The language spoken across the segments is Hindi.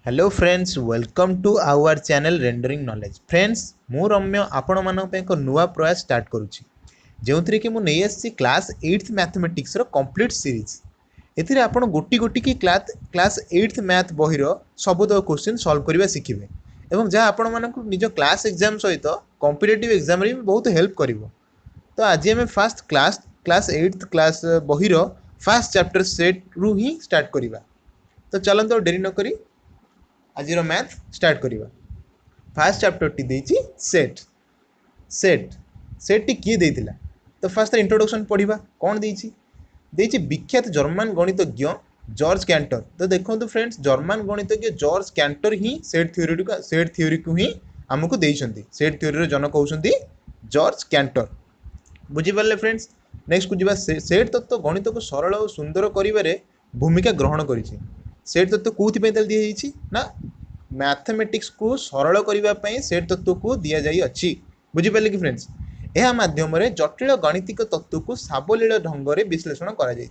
Hello friends welcome to our channel rendering knowledge friends मु रम्य आपण मानक एक नुआ प्रयास स्टार्ट करुच्ची जो थी कि मुझे class 8th mathematics complete series एथिरे आपण गोटी गोटी की क्लास 8th मैथ बहिर सबुत क्वेश्चन सॉल्व करने शिखिबे एवं जहाँ आपण मानक निज क्लास एग्जाम सहित कॉम्पिटिटिव एग्जाम रे भी बहुत हेल्प करिवो। तो आज आम फास्ट क्लास 8th क्लास बहिर फास्ट चैप्टर सेट रु ही स्टार्ट करिबा। तो चलंतो डेरी न करी आज मैथ स्टार्ट करवा। फास्ट चैप्टर टी देछि सेट सेट सेट टी किए देइतिला। तो फास्ट इंट्रोडक्शन पढ़िबा कौन देछि विख्यात जर्मन गणितज्ञ जॉर्ज कैंटर। तो देखो फ्रेंड्स जर्मन गणितज्ञ जॉर्ज कैंटर ही सेट थ्योरी को ही आमको देइछंती। सेट थ्योरी जनक होउछंती जॉर्ज कैंटर। बुझिपारे फ्रेंड्स। नेक्स्ट को जीवा सेट तत्व गणित को सरल और सुंदर करिवारे भूमिका ग्रहण करिछि। सेट तत्व कोथि दिया ना मैथमेटिक्स को सरल करने सेट तत्व को दि जाइए। बुझिपारे कि फ्रेंड्स यह माध्यम जटिल गणितिक तत्व को सावलील ढंग से विश्लेषण कर।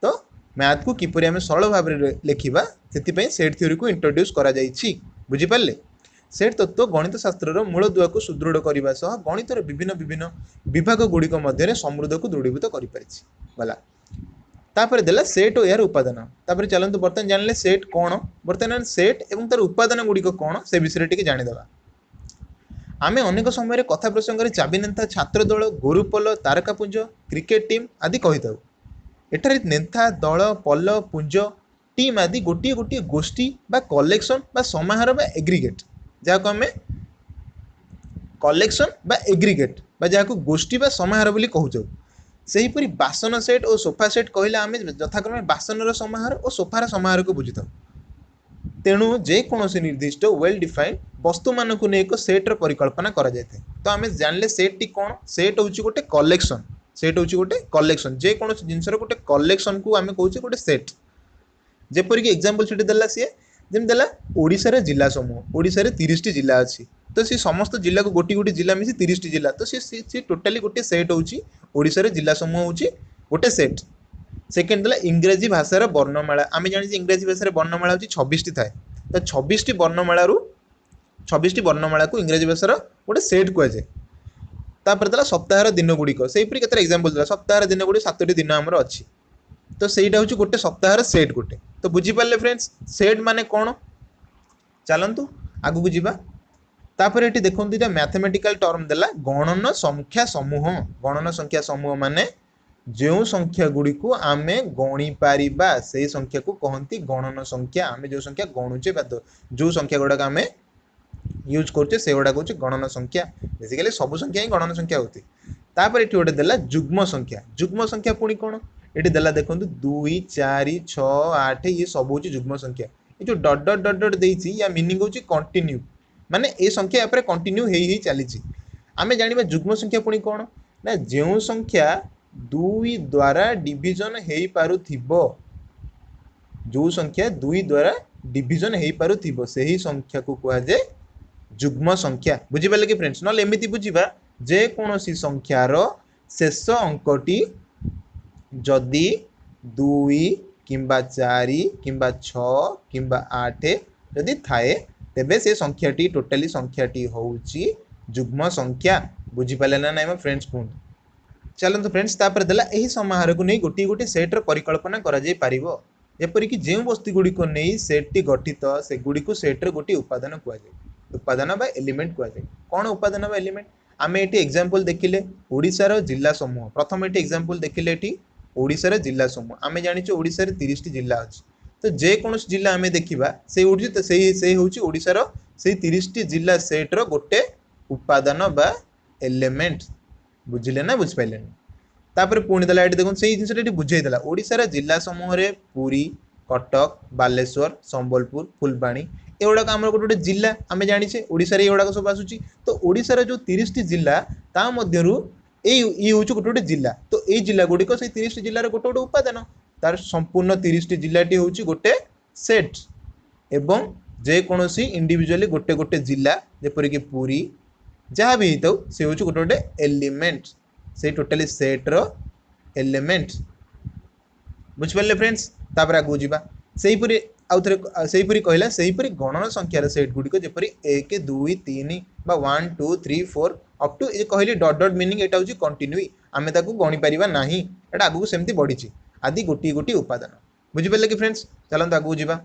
तो मैथ को किपर आम सरल भाव में लिखा से सेट थ्योरी को इंट्रोड्यूस कर। बुझिपारे सेट तत्व गणित शास्त्र मूल दुआ को सुदृढ़ करने सह गणितर विभिन्न विभिन्न विभाग गुड़िक मध्य समृद्ध को दृढ़ीभूत कर। तापर देला सेट और यार उपादान। तापर चलंतु बर्तमान जानले सेट कौन बर्तमान सेट एवं तार उपादान गुड़िक कौन से विषय टी जानीदेवा। आमे अनेक समय कथा प्रसंग में चाबी नेता छात्र दल गुरुपल तारकापुंज क्रिकेट टीम आदि कही था। एठारे नेता दल पल पुंज टीम आदि गोटे गोटे गोष्ठी बा कलेक्शन बा समाहार बा एग्रीगेट जहाँ आम कलेक्शन बा एग्रीगेट बा जहाँ गोष्ठी बा समाहार बोली कहूँ। सेहीपरि बासन सेट और सोफा सेट कहला आम यथाक्रमे बासन समाहार और सोफार समाहार को बुझी था। तेणु जेकोसी निर्दिष्ट वेल डिफाइंड वस्तु मानक नहीं एक सेट्र परिकल्पना करा जाए। तो आम जानले सेट टी कौन सेट हूँ गोटे कलेक्शन। सेट हूँ गोटे कलेक्शन जेकोसी जिनसर गोटे कलेक्शन को आम कहे गोटे सेट। जेपरिक एग्जाम्पल से देला सी जमी देला ओडिशार जिला समूह ओडिशार 30टी जिला अच्छी। तो सी समस्त जिला को गोटी गोटी जिला मिसी 30टी जिला। तो सी टोटाली गोटे सेट होची ओडिशार जिला समूह होची गोटे सेट। सेकेंड देला इंग्राजी भाषार वर्णमाला आम जानी इंग्राजी भाषा वर्णमाला होची 26टी थाए। तो 26टी वर्णमाला को इंग्राजी भाषार गोटे सेट कहुए। तापर देला सप्ताहर दिन गुड़िक से केते एग्जाम्पल देला सप्ताहर दिन गुड़ी 7टी दिन आमर अच्छी। तो सहीटा हूँ गोटे सप्ताहर सेट गोटे। तो बुझीपारे फ्रेंड्स सेट माने कौन चलतु आगू को जीवा। तापर ये देखो दुटा मैथमेटिकल टर्म देला गणन संख्या समूह। गणन संख्या समूह माने जो संख्या गुड़ी को आम गणी पारिबा से संख्या को कहती गणन संख्या। आम जो संख्या गणुचे जो संख्या गुड़ाक आम यूज करुचे से गुड़ाक हूँ गणन संख्या। बेसिकली सब संख्या ही गणन संख्या होती। तापर ये गोटे देला जुग्म संख्या। जुग्म संख्या पुणी कौन ये देला देखो 2 4 6 8 ये सब हूँ जुग्म संख्या। ये जो डट डट डट डट देइछि या मीनिंग हूँ कंटिन्यू माने ए संख्या या कंटिन्यू ही चली। आम जाना जुग्म संख्या पुणी कौन ना जो संख्या 2 द्वारा डिविजन हो पारुथिबो जो संख्या 2 द्वारा डिविजन हो पारुथिबो सही संख्या को कहा जाए जुग्म संख्या। बुझीपारे कि फ्रेंड्स ना एमती बुझा जेकोसी संख्यार शेष अंकटी जदि 2 किंबा 4 किंबा 6 किंबा 8 जदि थाए तेबे से संख्याटी टोटाली संख्याटी होउची जुग्म संख्या। बुझीपारे ना नाइ फ्रेंड्स कहूँ। चलते फ्रेंड्स तापर देला एही समाहार को नहीं गोटे गोटे सेट्र परिकल्पना करा जाय पारिबो। जेपरिक जो वस्तु गुड़ी को नहीं सेट्टी गठित से गुड़ी को सेट्र गोटे उपादान कहुए। उपादान बा एलिमेंट कहुए। कौन उपादान बा एलिमेंट आम ये एग्जाम्पल देखिले ओडिशार जिला समूह। प्रथम ये एग्जाम्पल देखिले ये ओडिशार जिला समूह। आम जानी ओडिशार 30टी जिला अच्छी। तो जेकोसी जिला आम देखा से हूँ ओडिशार से 30टी जिला सेट्र गोटे उपादान बा एलिमेंट। बुझिले ना बुझिपारे। तापर पुणी देला ये देखो से जिनसा बुझेला ओडिशार जिला समूह रे पुरी कटक बालेश्वर संबलपुर फुलबाणी एगुड़ाक आम गोटे गोटे जिला आम जाने ओडिशार एगुड़ाक सब आसूची। तो ओडिशार जो 30टी जिला ता मध्यरु ये हूँ गोटे गोटे जिला। तो ये जिला गुड़िक से 30टी जिलार गोटे गोटे उपादान तार संपूर्ण 30टी जिलाटी हूँ गोटे सेट एवं जेकोसी इंडिविजुअली गोटे गोटे जिला जेपरिक पुरी जहाँ भी होता से हूँ गोटे गोटे एलिमेंट से टोटाली सेट्र एलिमेंट। बुझिपारे फ्रेंड्स तापर आगू जावा। से आउ थे सेहीपरि कहला सेहीपरि गणन संख्यार सेट गुड़िक जेपरि 1 2 3 बा 1 2 3 4 अप टू ये कहली डॉट डॉट मीनिंग एटा होची कंटिन्यू आमे ताकू गणी परिबा नाही एटा आगु सेमती बढ़ीची आदि गोटी गोटी उपादान बुझी पाले कि फ्रेंड्स चलंत आगु जीवा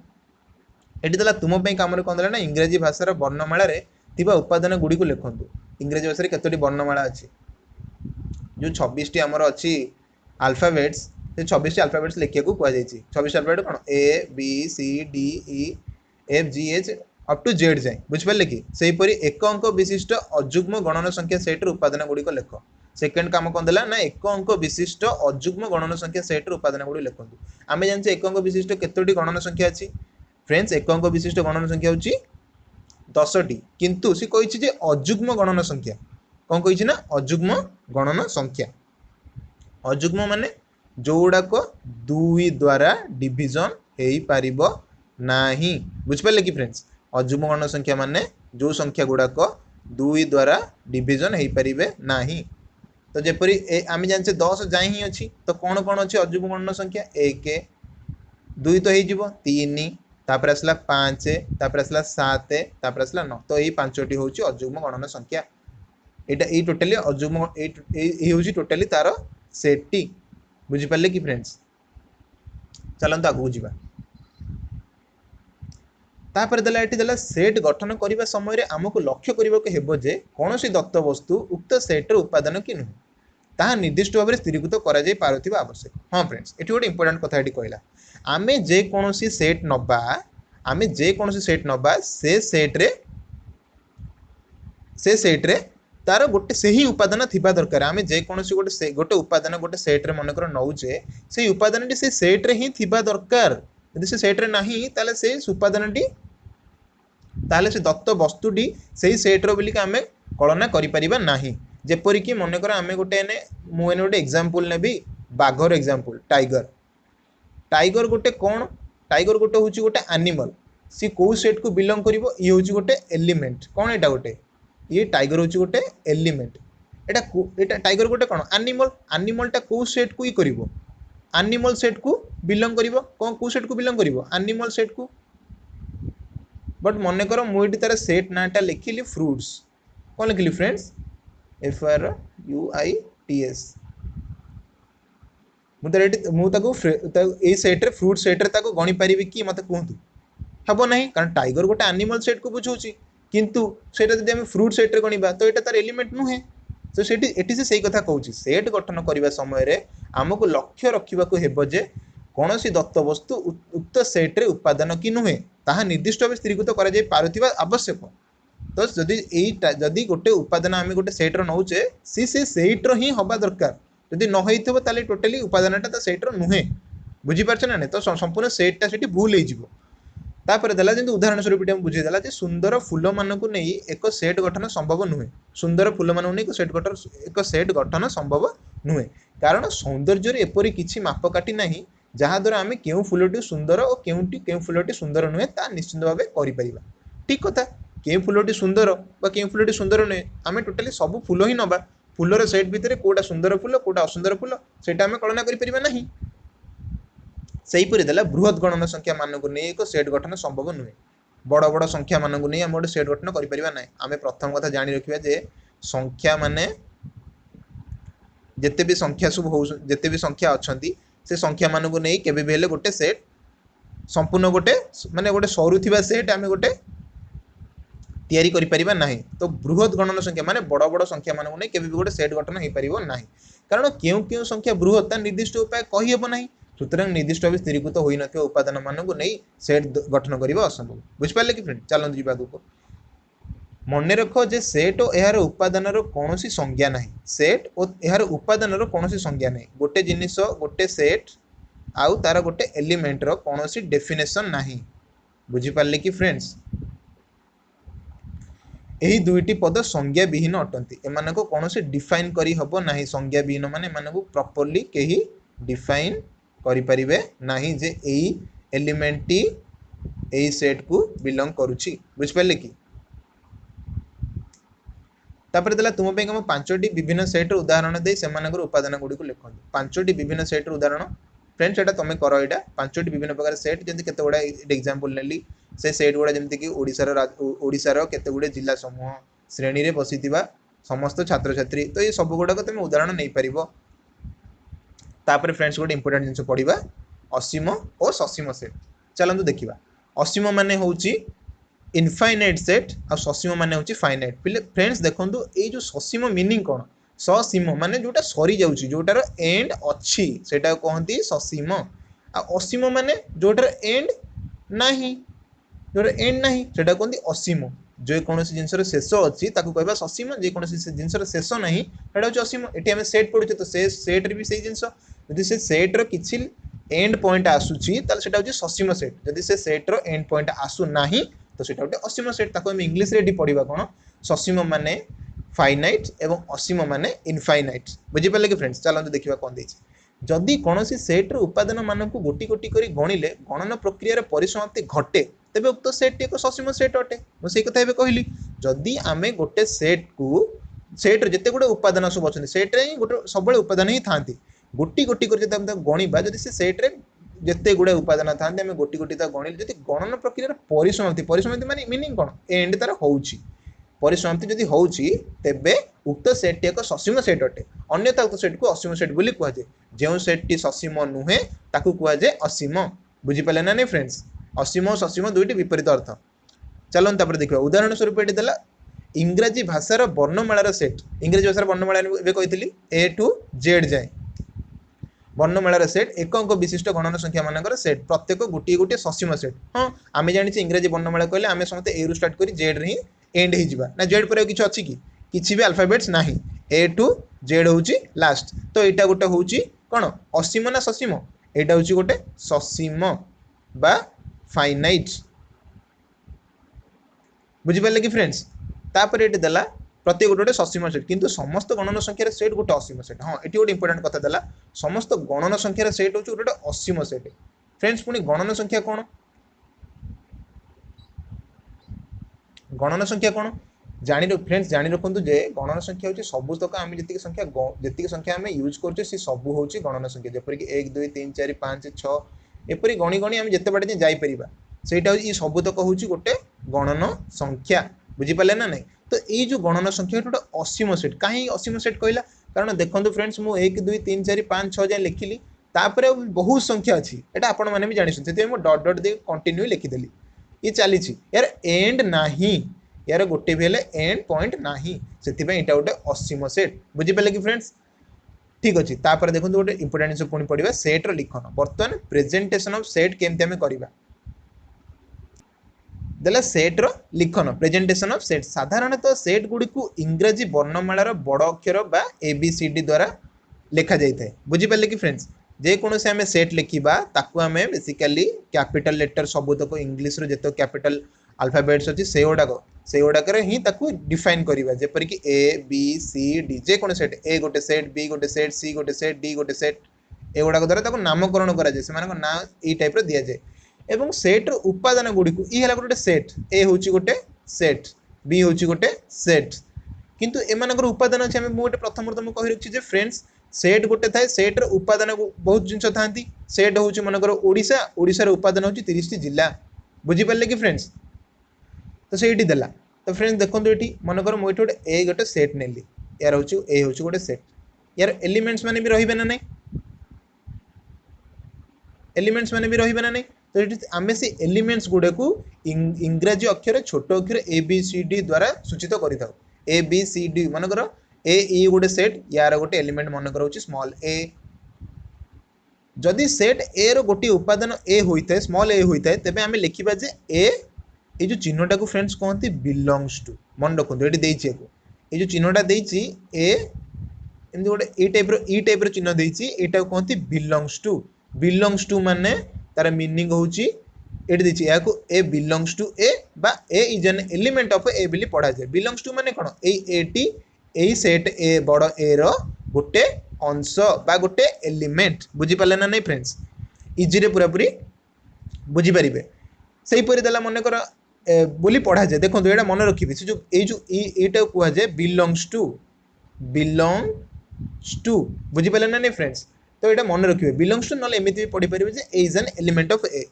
एटी दला तुम पे काम रे कोन दला ना इंग्रजी भाषार वर्णमाला रे थिबा उपादान गुडी को लिखंतु इंग्रजी भाषा रे केतोटी वर्णमाला अछि जो 26 टी हमर अछि अल्फाबेट्स से 26 टी अल्फाबेट्स लिखिया को कुआ जायछि 26 अल्फाबेट कोन A B C D E F G H up to Z जाय बुझ पाले कि सेही परी एक अंक विशिष्ट अजुग्म गणन संख्या सेट रे उपादान गुडी को लिख सेकंड काम कोन दला ना एक अंक विशिष्ट अजुग्म गणन संख्या सेट रे उपादान गुडी लिखंतु आमे जानछे एक अंक विशिष्ट केतोटी गणन संख्या अछि फ्रेंड्स एक अंक विशिष्ट गणन संख्या होची 10 टी किंतु सी कहिछि जे अजुग्म गणन संख्या कोन कहिछि ना अजुग्म गणन संख्या अजुग्म माने जोड़ाक 2 द्वारा डिवीजन हेई पारिबो नाही बुझ पाले कि फ्रेंड्स अजुग्म गणन संख्या माने जो संख्या गुड़ाक 2 द्वारा डिवीजन हेई पारिबे नाही तो जेपरी आमे जानछे 10 जाय ही अछि तो कोन कोन अछि अजुग्म गणन संख्या 1 2 तो हेई जिवो 3 तापर आसला 5 तापर आसला 7 तापर आसला 9 तो एई पांचटी होची अजुग्म गणन संख्या एटा ए टोटली अजुग्म ए होची टोटली तार सेट टी बुझी पाले कि फ्रेंड्स चलंत आगु जिबा तापर दला एटी दला सेट गठन करिबा समय रे हमकु लक्ष्य करिबा के हेबो जे कोनोसी दत्त वस्तु उक्त सेट रे उपादान कि नुह ताहा निर्दिष्ट भाव स्थिरीकृत करा जाय पारुथिबा आवश्यक हां फ्रेंड्स एटी गोटे इंपोर्टेंट कथा एटी कहला आमे जे कोनोसी सेट नबा आमे जे कोनोसी सेट नबा से सेट रे तार गोटे सही उपादान थिबा दरकार आमे जे कोनोसी गोटे उपादान गोटे सेट रे मन कर नउचे से उपादान टी से सेट रे ही थिबा दरकार यदि से सेट रे नाही ताले से उपादान टी ताले से दत्त वस्तु टी सही सेट रो बोली आमे कल्पना करि परिबा नाही जेपरि कि मन कर आमे गोटे ने मु एने गोटे एग्जांपल नेबी बाघर एग्जांपल टाइगर गोटे कोन टाइगर गोटे होची गोटे एनिमल सी को सेट को बिलोंग करिवो ई होची गोटे एलिमेंट कोन एटा गोटे ये टाइगर होची गोटे एलिमेंट एटा टाइगर गोटे कोन एनिमल टा को सेट को ही करिवो एनिमल सेट को बिलोंग करिवो कोन को सेट को बिलोंग करिवो एनिमल सेट को बट मन कर मु एटी तार सेट नाटा लिखिली फ्रूट्स कोन लिखिली friends F R U I T S set रे फ्रूट सेट रे ताको गणी पारिबे कि मते कहतु हबो नहीं कारण टाइगर गोटे एनिमल सेट को बुझौची किंतु सेटा जदि हम फ्रूट सेट रे गणिबा तो एटा तार एलिमेंट नुहे तो सेटी एटी से सही कथा कहूची सेट गठन करिबा समय रे हमकु लक्ष्य रखिबा को हेबो जे कोनोसी दत्त वस्तु उक्त सेट रे उपादान कि नुहे ताहा निर्दिष्ट भाव स्थिरीकृत करा जाय पारुथिबा आवश्यक तो जदि गोटे उपादान आम गोटे सेट रो नौचे सी से सेट रो ही हबा दरकार जदि न होइथबो ताले टोटली उपादानटा तो सेट रो नुहे बुझी पारछ ना तो संपूर्ण सेटटा सेठी भूल हे जिवो तापर देला जेंतु उदाहरण स्वरूप हम बुझे देला जे सुंदर फूल मानकु नै एक सेट गठन संभव नुहे सुंदर फूल मानकु नै एक सेट गठन संभव नुहे कारण सौंदर्य रे एपरि किछि मापकाठी नाही जहा द्वारा आमे केउ फूलटी सुंदर और केउ फूलटी सुंदर नुहे ता निश्चित भाबे करि परिबा ठीक कथा केउ फूलटी सुंदर बा केउ फूलटी सुंदर नुहे आमे टोटली सब फूल ही नबा फूलर सेट भितर कोटा सुंदर फूल कोटा असुंदर फूल सेटा आमे कल्पना करि परिबा नाही सही परि देला बृहत गणन संख्या मानकु नै एक सेट गठन संभव नुहे बड़ बड़ संख्या मानकु नै हम गोटे सेट गठन करि परिबा नाही आमे प्रथम कथा जानि रखिबा जे संख्या माने जेते भी संख्या सब हो जेते भी संख्या अछंती से संख्या मानकु नै केबे भी हेले गोटे सेट संपूर्ण गोटे माने गोटे सरुथिबा सेट आमे गोटे तैयारी करि परिबा नाही तो बृहत गणन संख्या माने बड़ बड़ संख्या मानकु नै केबे भी गोटे सेट गठन हे परिबो नाही कारण केउ संख्या बृहत ता निर्दिष्ट उपाय कहि हेबो नाही सूत्र निर्दिष्ट भाव स्थिरीकृत होई नथिबा उपादान मानकु नै सेट गठन करिबा असंभव बुझ पाले कि फ्रेंड चलन जीवा को मन रख जे सेट और एहार उपादान रो कोनोसी संज्ञा नाही सेट और एहार उपादान रो कोनोसी संज्ञा नाही गोटे जिनिस गोटे सेट आउ तार गोटे एलिमेंट रो कोनोसी डेफिनेशन नाही बुझी पाले कि फ्रेंड्स एही दुईटी पद संज्ञा विहीन अटंती एमानको कोनोसी डिफाइन करी हबो नाही संज्ञा विहीन माने एमानको प्रॉपर्ली केही डिफाइन करि परिबे नाही जे एई एलिमेंट टी एई सेट को बिलोंग करूची बुझ पाले कि तापर देला तुम पे हम पांचटी विभिन्न सेट रो उदाहरण दे सेमानकर उपादान गुडी को लिखन पांचटी विभिन्न सेट रो उदाहरण फ्रेंड्स एटा तुम कर एटा पांचटी विभिन्न प्रकार सेट जमी केते गुड़ा एग्जांपल नेली से सेट गुड़ा जमी कि ओडिशार केते गुड़े जिला समूह श्रेणी रे बसिथिबा समस्त छात्र छात्री तो ये सब गुड़ाक तुम उदाहरण नहीं पारिबो। तापर फ्रेंड्स गोटे इंपोर्टेंट जिनस पढ़ा असीम और ससीम सेट चलतु देखा असीम माने होची इनफाइनाइट सेट आ ससीम माने होची फाइनाइट फ्रेंड्स देखो ये जो ससीम मीनिंग कौन ससीम माने जोटा सरी जाउची जोटार एंड अच्छी सेटा कहती ससीम आ असीम माने जोटार एंड नाही जोटार एंड नाही सेटा कहती असीम जो कौन जिनसर शेष अच्छी कहवा ससीम जे कौन जिनसर शेष नहीं सेटा होची असीम एटी आम सेट पढ़ुचे तो से सेट भी सही जिनस जदि से सेट्र किसी एंड पॉइंट आसूची ताले सेटा होची ससीम सेट जदि से सेट्र एंड पॉइंट आसु नाही तो सेटा होटे असीम सेट ताको हम इंग्लिश रे पढ़िबा कोन ससीम माने फाइनाइट एवं असीम माने इनफाइनाइट बुझि पाले कि फ्रेंड्स चलंतु देखिबा कोन देछि जदि कोनोसी सेट्र उपादान मानकु गोटी गोटी करी गणिले गणन प्रक्रिया रे परिसमाप्ति घटे तेबे उक्त सेट एक ससीम सेट अटे मु सेई कथा एबे कहली जदि आमे गोटे सेट को सेट्र जेते गुडे उपादान सब अछन सेट रे गोटे सबले उपादान ही थांती गोटी गोटी कर गणिबा जदि से सेट्रे जिते गुड़े उपादान था गोटी गोटी गणिले जदि गणन प्रक्रिया परिसमाप्ति परिसमाप्ति माने मीनिंग कौन एंड तार होउची परिसमाप्ति जदि होउची तेबे उक्त सेट एक ससीम सेट अटे अन्यथा उक्त सेट को असीम सेट बोली कह जाए जो सेट टी ससीम नुहे ताकू कह जाए असीम बुझी पाले ना नहीं फ्रेंड्स असीम और ससीम दुईटी विपरीत अर्थ चलन तापर देखिबा उदाहरण स्वरूप एटी देला इंग्रजी भाषार वर्णमालार सेट इंग्रजी भाषार वर्णमाला एबे कहितली ए टू जेड जाए वर्णमालार सेट एक अंक विशिष्ट गणन संख्या मानकर सेट प्रत्येक गोटे गोटे ससीम सेट हाँ आम जानी इंग्रजी वर्णमाला कहले आम समस्त ए रु स्टार्ट कर जेड रे एंड हो ना जेड पर किसी अच्छी कि किसी भी अल्फाबेट्स ना ए टू जेड हूँ लास्ट तो यहाँ गोटे हूँ कौन असीम ना ससीम यहाँ हूँ गोटे ससीम बा फाइनाइट बुझिपारे कि फ्रेंड्स तापर ये देला प्रत्येक गोटे गोटे ससीम सेट किंतु समस्त गणन संख्यार सेट गोटे असीम सेट हाँ ये गोटे इंपोर्टेंट कथा देला समस्त गणन संख्यार सेट हूँ गोटे असीम सेट फ्रेंड्स पुणी गणन संख्या कौन गणन संख्या कौन जानी फ्रेंड्स जानी रखु जे गणन संख्या हूँ सबुतक आम जी संख्या आम यूज कर सब हूँ गणन संख्या जपरिक 1 2 3 4 5 6 एपरी गणी गणी आम जिते बाटे जापर से सबुतक हूँ गोटे गणन संख्या बुझीपारे ना नहीं तो ये जो गणन संख्या गोटे असीम सेट कहीं असीम सेट कहला कारण देखो फ्रेंड्स मुझे 1 2 3 4 5 6 जाए लिखिली तापर बहुत संख्या अच्छी यहाँ आपण मैंने भी जानी से डट डट दे कंटिन्यू लिखिदेली ये चली यार एंड नाही यार गोटे भी एंड पॉइंट नाही से गोटे असीम सेट बुझीपारे कि फ्रेंड्स ठीक अच्छे तापर देखो गोटे इंपोर्टेंट जिन पुणी पढ़ा सेट्र लिखन बर्तमान प्रेजेंटेशन ऑफ सेट केमती आम करवा देला सेट्र लिखन प्रेजेंटेशन ऑफ सेट साधारणतः सेट गुड़ी को इंग्रजी वर्णमालार बड़ अक्षर बा ABCD द्वारा लिखा जाए बुझीपारे कि फ्रेंड्स जेकोसी आम सेट लिखा ताकू आम बेसिकाली कैपिटल लेटर सबुतक इंग्लीश जिते कैपिटल अल्फाबेट्स अच्छी से गुड़ाक ही डिफाइन करवा जेपरिक ABCD जेको सेट ए गोटे सेट बी गोटे सेट सी गोटे सेट डी गोटे सेट एगुड़ाक द्वारा नामकरण कराए से ना ये टाइप दि जाए एवं सेट्र उपादान गुड़ी को ये गोटे सेट ए हूँ गोटे सेट बी हूँ गोटे सेट किंतु एम उपादान अच्छे गोटे प्रथम तुमको कही रखी फ्रेंड्स सेट गोटे थाए सेट्र उपादान बहुत जिन था सेट हूँ मनकर ओडिशा ओडिशार उपादान हूँ 30 जिला बुझीपारे कि फ्रेंड्स तो से देला तो फ्रेंड्स देखो ये मनकर मुझे गोटे ए गोटे सेट नेली यार हूँ ए हूँ गोटे सेट यार एलिमेंट्स मैंने भी रही ना नहीं एलिमेंट्स मैंने भी रही ना नहीं तो ये आम से एलिमेंट्स गुड़े को इंग्राजी अक्षर छोट अक्षर ABCD द्वारा सूचित करें ABCD मनकर ए गोटे सेट यार गोटे एलिमेंट मनकर हूँ स्मॉल ए जदि सेट ए रो गोटे उपादान ए होता है स्मॉल ए होता है तेज आम लिखा जे ए ये जो चिन्हटा को फ्रेंड्स कहते बिलोंग्स टू मन रखु ये जो चिन्हटा देती ए एमती गोटे ई टाइप चिन्ह देती यहाँ कहते बिलोंग्स टू माने तार मीनिंग हूँ ये ए बिलोंग्स टू ए बा ए इज एन एलिमेंट ऑफ ए बोली पढ़ा जाए बिलोंग्स टू माने कौन ए सेट ए बड़ ए रो गोटे अंश बा गोटे एलिमेंट बुझीपारे ना नहीं फ्रेंड्स इजी पूरा पूरी बुझीपारे से देला मन कर बोली पढ़ा जाए देखो ये मन रखिए से जो ये कह जाए बिलोंग्स टू बुझीपारे ना नहीं फ्रेंड्स तो ये मन रखिए बिलोंग्स टू ना एमती भी पढ़ी पारे जे ए इज एन एलिमेंट ऑफ ए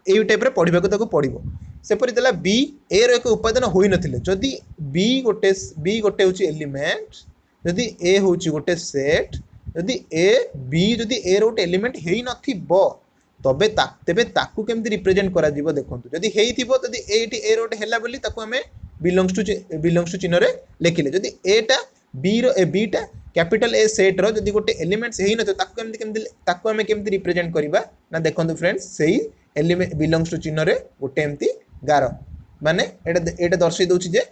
यही टाइप पढ़ा पड़ो सेपरी देला बी ए रो एक उपादान हो नथिले जदि बी गोटे हूँ एलिमेंट जदि ए हूँ गोटे सेट जदि ए बी जदि ए रो गोटे एलिमेंट है नथिबो तबे तेबे ताकू केमती रिप्रेजेंट करा जीवो देखंतु जदि हेइथिबो तदि एटी ए रो हेला बोली ताकू हमें बिलोंग्स टू चिन्ह रे लिखिले जदि एटा बी रो ए बीटा कैपिटल ए सेट रो जदि गोटे एलिमेंट्स हेइ नथो ताकू हमें केमती रिप्रेजेंट करिबा ना देखंतु फ्रेंड्स सेही एलिमेंट बिलोंग्स टू चिन्ह रे गोटे एमती गार माने एटा दर्शाई दउछि जे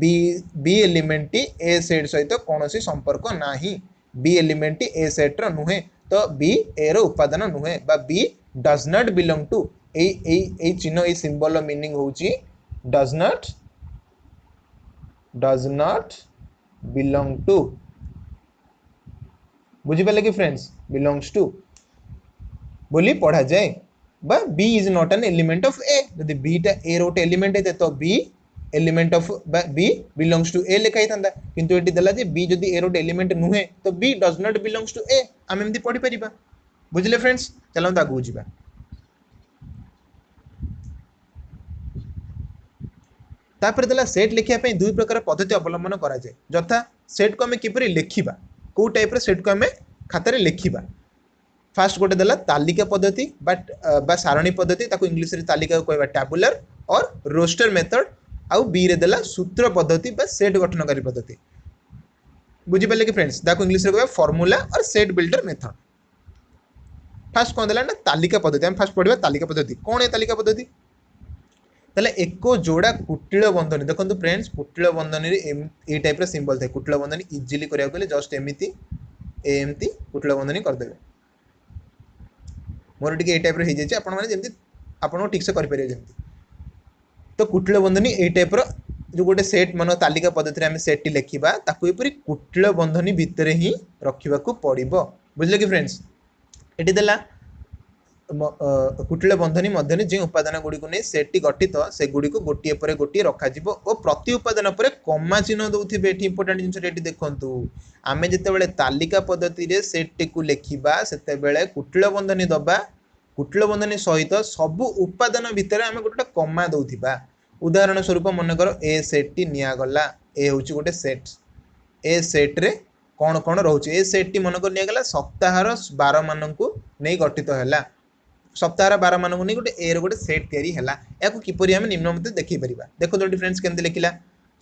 बी बी एलिमेंट टी ए सेट सहित कोनोसी संपर्क नाही बी एलिमेंट टी ए सेट रो नुहे तो बी ए रो उपादान नुहे बा b does not belong to A चिन्ह ए सिंबल रो मीनिंग होउछि डज नॉट बिलोंग टू बुझी पाले कि फ्रेंड्स बिलोंग्स टू बोली पढ़ा जाए बा b is not an element of A यदि बी टा ए रोटे एलिमेंट है तो b element of b belongs to A लिखा था किंतु एटी देला जे बी जदि ए रोटे एलिमेंट नुहे तो b does not belongs to A आम एमती पढ़ी परिबा बुझले फ्रेंड्स चलो आगू जीवा तापर देला सेट लिखिया पे दुई प्रकार पद्धति अवलंबन करा जाए जथा सेट को हमें किपरि लिखिबा को टाइप रे सेट को हमें खाता रे लिखिबा फास्ट गोटे देला तालिका पद्धति बा सारणी पद्धति ताको इंग्लिश रे तालिका कहबा टैबुलर और रोस्टर मेथड आउ बी रे देला सूत्र पद्धति बा सेट गठनकारी पद्धति बुझी पाले कि फ्रेंड्स ताको इंग्लिश रे कहबा फार्मूला और सेट बिल्डर मेथड फास्ट कोन देला ना तालिका पद्धति हम फास्ट पढिबा तालिका पद्धति कोन है तालिका पद्धति तले एको जोड़ा कुटिल बंधनी देखंतु फ्रेंड्स कुटिल बंधनी रे ए टाइप रे सिंबल थाए कुटिल बंधनी इजीली करिया गले जस्ट एमती कुटिल बंधनी कर देबे मोर टिके ए टाइप रे हे जाय आपण माने जेमती आपण ठीक से कर परियो जेमती तो कुटिल बंधनी ए टाइप रो जो गोटे सेट मन तालिका पद्धति रे हम सेट टी लेखिबा ताकू एपरी कुटिल बंधनी भितरे ही रखिबा को पड़िबो बुझले कि फ्रेंड्स एटी देला कुटिल बंधनी मध्य जो उपादान गुड़ी को नहीं सेट टी गठित से गुड़ी को गोटे पर गोटे रखा और प्रति उपादान पर कमा चिन्ह दौथे ये इंपोर्टाट जिन देखु आम जिते तालिका पद्धति रे सेट टी को लिखा से कुटिल बंधनी दबा कुटिल बंधनी सहित सबु उपादान भितर आम गोटे कमा दौथिबा उदाहरण स्वरूप मनकर ए सेट टी निगला ए हूँ गोटे सेट ए सेट रे कौन कौन रोचे ए सेट टी मनकर निगला सप्ताहर 12 मानक नहीं गठित है सप्ताह 12 मानक नहीं गोटे ए रोटे सेट या किपरि आम निम्न मत देखी पार देखो तो फ्रेंड्स केमती लिखला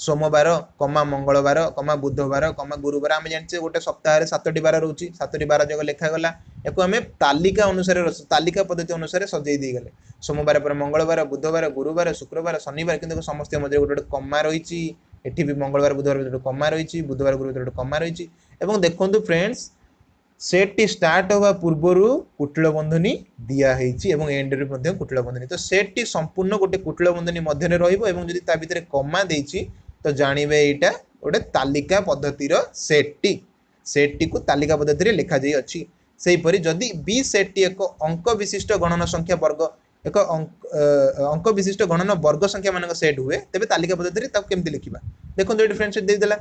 सोमवार कमा मंगलवार कमा बुधवार कमा गुरुवार आम जाने गोटे सप्ताह 7टी बार रोचे 7टी बार जगह लिखागला या आम तालिका अनुसार तालिका पद्धति अनुसार सजई देगले सोमवार पर मंगलवार बुधवार गुरुवार शुक्रवार शनिवार कि समस्त मध्य गोटे गोटे कमा रही एटी भी मंगलवार बुधवार गोटे कमा रही बुधवार गुरुवार गोटे कमा रही देखो फ्रेंड्स सेट टी स्टार्ट होगा पूर्वर कुटिल बंधनी दिखाई एंड रे कुटिल बंधनी तो सेट टी संपूर्ण गोटे कुटिल बंधनी मध्य रही भितर कमा देछि तो जानवे यहाँ गोटे तालिका पद्धतिर सेट टी को तालिका पद्धति लिखा जाई अछि सेहीपरि जदि बी सेट टी एक अंक विशिष्ट गणन संख्या वर्ग एक अंक विशिष्ट गणन वर्ग संख्या मान सेट हुए तेरे तालिका पद्धति केमती लिखा देखो ये फ्रेंड्स देदेला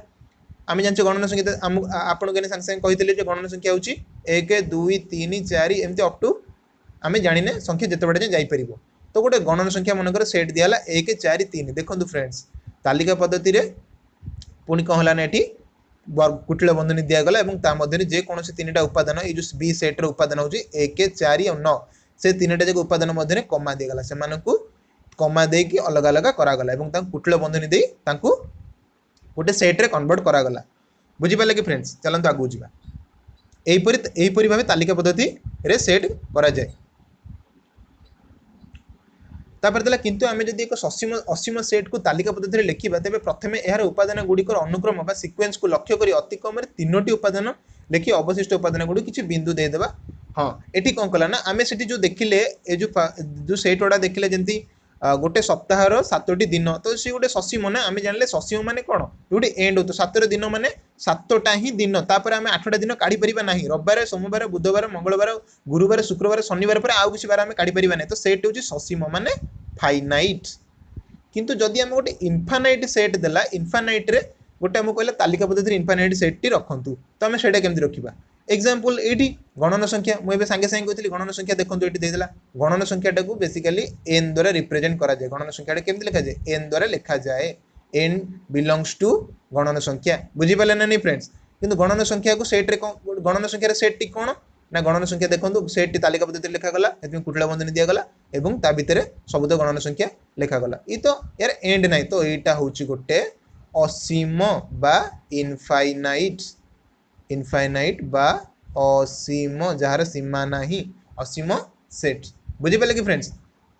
आम जान गणन संख्या आपन के सांगे सांगे कही गणन संख्या हूँ 1 2 3 4 एमती अप टू आम जाने संख्या जिते बड़े जापर तो गोटे गणन संख्या मनकर सेट दिहला 1 4 3 देखो फ्रेंड्स तालिका पद्धति रे पुणी कौन है ये कुटिल बंधनी दिगला और जेकोसी 3टा उपादान ये जो बी सेट रो उपादान हूँ 1 4 और 9 से 3टा जगह उपादान मध्य कमा दिगला से कमा दे कि अलग अलग करागला कुटिल बंधनी दे गोटे सेट रे कन्वर्ट करागला बुझीपारे कि फ्रेंड्स चलते आगू जा यहीपरि भाव तालिका पद्धति रे सेट करा जाए तापर देला किंतु आमे जदि एक असीम सेट को तालिका पद्धति रे लिखिबा तेबे प्रथमे एहार उपादान गुड़िकर अनुक्रम बा सीक्वेंस को लक्ष्य करी अति कम 3टी उपादान लिखि अवशिष्ट उपादान गुड़ी किछि बिंदु दे देबा हाँ एठी कोन कला ना आमे सेठी जो देखिले ए जो सेट ओडा देखिले जेंती गोटे सप्ताहर 7टी दिन तो सी गोटे ससीम ना आम जानले ससीम माने कौन गोटे एंड हो तो 7 दिन माने 7टा ही दिन तापर आम 8टा दिन काढ़ी परिबा नहीं रविवार सोमवार बुधवार मंगलवार गुरुवार शुक्रवार शनिवार पर आउ किसी बार आम काढ़ी परिबा नहीं तो सेट होची ससीम माने फाइनाइट किंतु जदि आम गोटे इनफानाइट सेट देला इनफानाइट रे गोटे आम कहला तालिका पद्धति इनफानाइट सेट टी रखंतु तो आम सेटा केमति रखिबा एग्जांपल एटी गणन संख्या मुझे सांगे सांगे कहती गणन संख्या देखो ये देदेला गणन संख्याटा को बेसिकली एन द्वारा रिप्रेजेंट करा जाए गणन संख्याटा केमती लिखा जाए एन द्वारा लिखा जाए एन बिलोंग्स टू गणन संख्या बुझी पाले ना नहीं फ्रेंड्स किंतु गणन संख्या को सेट रे गणन संख्या सेट टी कौन ना गणन संख्या देखो सेट टी तालिका पद्धति लिखागला ए कुटिला बंधनी दिगला और ता भितर सबुत गणन संख्या लिखागला ये तो यार एंड ना तो यहाँ हूँ गोटे असीम बा इनफाइनाइट बा असीम जार सीमा ना असीम सेट बुझीपारे कि फ्रेंड्स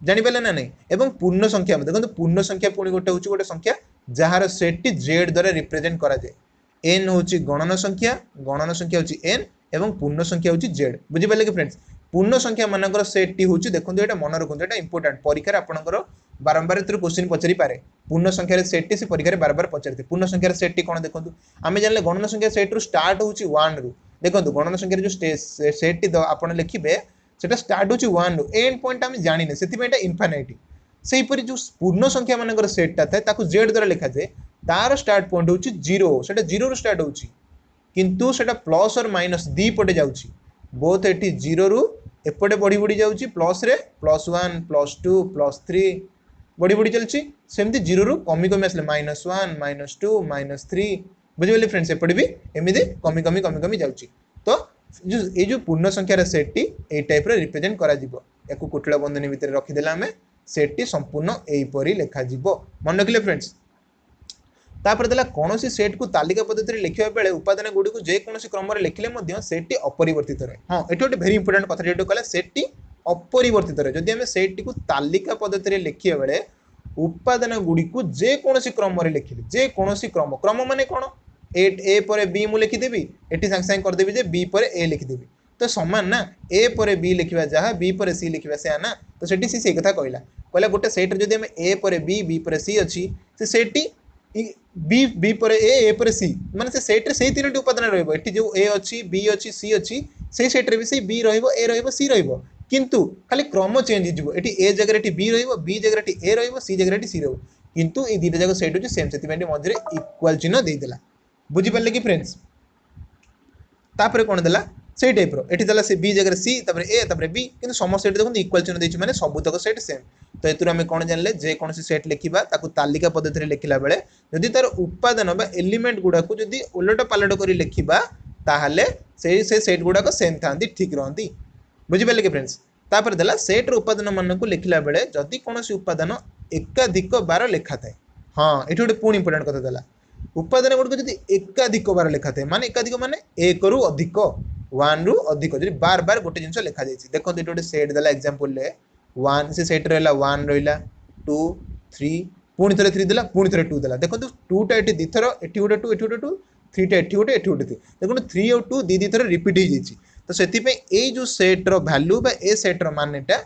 जानीपारे ना नहीं एवं पूर्ण संख्या देखो पूर्ण संख्या पुणी गोटे हूँ गोटे संख्या जार सेट टी जेड द्वारा रिप्रेजेंट करा जाए एन हूँ गणन संख्या हूँ एन एवं पूर्ण संख्या हूँ जेड बुझीपारे कि फ्रेंड्स पूर्ण संख्या मानकर सेट टी हूँ देखो ये मन रखु ये इंपोर्टाट परीक्षा आपंकर बारंबार क्वेश्चन पचारि पारे पूर्ण संख्यार सेट टी से परीक्षा बार बार पचारि पूर्ण संख्यार सेट टी कौन देखो आम जान गणन संख्या सेट रु स्टार्ट हूँ वन रु देखो गणन संख्यार जो सेट टी आप लिखे से स्टार्ट हूँ वन रु एंड पॉइंट आम जाने से इनफाइनाइट सेहीपरि जो पूर्ण संख्या मानकर सेटा थाए जेड द्वारा लिखा जाए तार स्टार्ट पॉइंट हूँ जीरो से जीरो रु स्टार्ट होची किंतु सेटा प्लस और माइनस दी पटे जाउची बोथ एटी जीरो रु एपटे बढ़ी बढ़ी जाउची प्लस रे plus one plus two plus three बढ़ी बढ़ी चलची सेमती जीरो रु कमी कमी आसले minus one minus two minus three बुझे फ्रेंड्स एपटे भी एमती कमी कमी कमी कमी जाउची तो जो पूर्ण संख्यार set T A type represent करा जिवो याकू कुटिला बंधनी भितर रखिदेला आमे सेट टी संपूर्ण एहीपरि लेखा जिवो मन रखिले फ्रेंड्स तापर देला कौन सी सेट को तालिका पद्धति लिखा बेले उपादान गुड़ी को जेकोसी क्रम लिखिले सेट टी अपरिवर्तित रहे हाँ ये गोटे भेरी इंपोर्टेंट कथा जो कहला सेट टी अपरिवर्तित रहे जदि आम सेट टी को तालिका पद्धति लिखा बेले उपादान गुड़ी को जेकोसी क्रम लिखिले जेकोसी क्रम क्रम माने कौन ए पर बी मु लिखिदेवी ये सांगे सांगे करदेवी जे बी पर ए लिखिदेवी तो समान ना ए पर बी लिखा जहाँ बी पर सी लिखा से ना तो सेठी सी कथा कहला कहला गोटे सेट जदि आम ए पर बी पर सी अच्छी से सेट टी बी पर ए पर सी माने से सेट रे से तीन उपादान रहइबो एठी जो ए अच्छी बी अच्छी सी अच्छी से सेट रे भी से बी रहइबो ए रहइबो सी रहइबो किंतु खाली क्रम चेंज हिजबो एठी ए जगह एठी बी रहइबो बी जगह एठी ए रहइबो सी जगह एठी सी रहइबो किंतु ए दुटा जगह सेट होची सेम सेति बेंडी मझरे इक्वल चिन्ह देई देला बुझी पाले कि फ्रेंड्स तापर कोन देला से टाइप रो एठी देला से बी जगह सी तापर ए तापर बी किंतु समस्त सेट देखो इक्वल चिन्ह देछि माने सबुतक सेट सेम तो एतुर आम कौन जानले जे कौन सेट लिखा ताकू तालिका पद्धति लिखला बेले जदि तार उपादान बा एलिमेंट गुड़ा को जदि उलट पालट कर लिखा ताहले से सेट गुड़ाक सेम था ठीक रहती बुझीपारे कि फ्रेंड्स तापर देला सेट रो उपादान मान को लिखला बेले जदि कौन उपादान एकाधिक बार लिखा थाए हाँ ये गोटे पुणी इंपोर्टेंट कथा देला उपादान गुड़िक जदि एकाधिक बार लिखा थाए माने एकाधिक माने एक रु अधिक वन रु अधिक जदि बार बार गोटे जिनस लिखा जाए देखो ये गोटे सेट देला एग्जांपल वन से सेट रहा वन रहा टू थ्री पुणी थे थ्री देला पुणी थे टू देला देखो टूटा ये दी थर एटी गोटे टू एटी गोटे टू थ्रीटा एटी गोटे एटी गोटे थ्री देखो थ्री और टू दी थर रिपीट हो जाए तो से जो सेट्र भैल्यू बा ए सेट्र मानेटा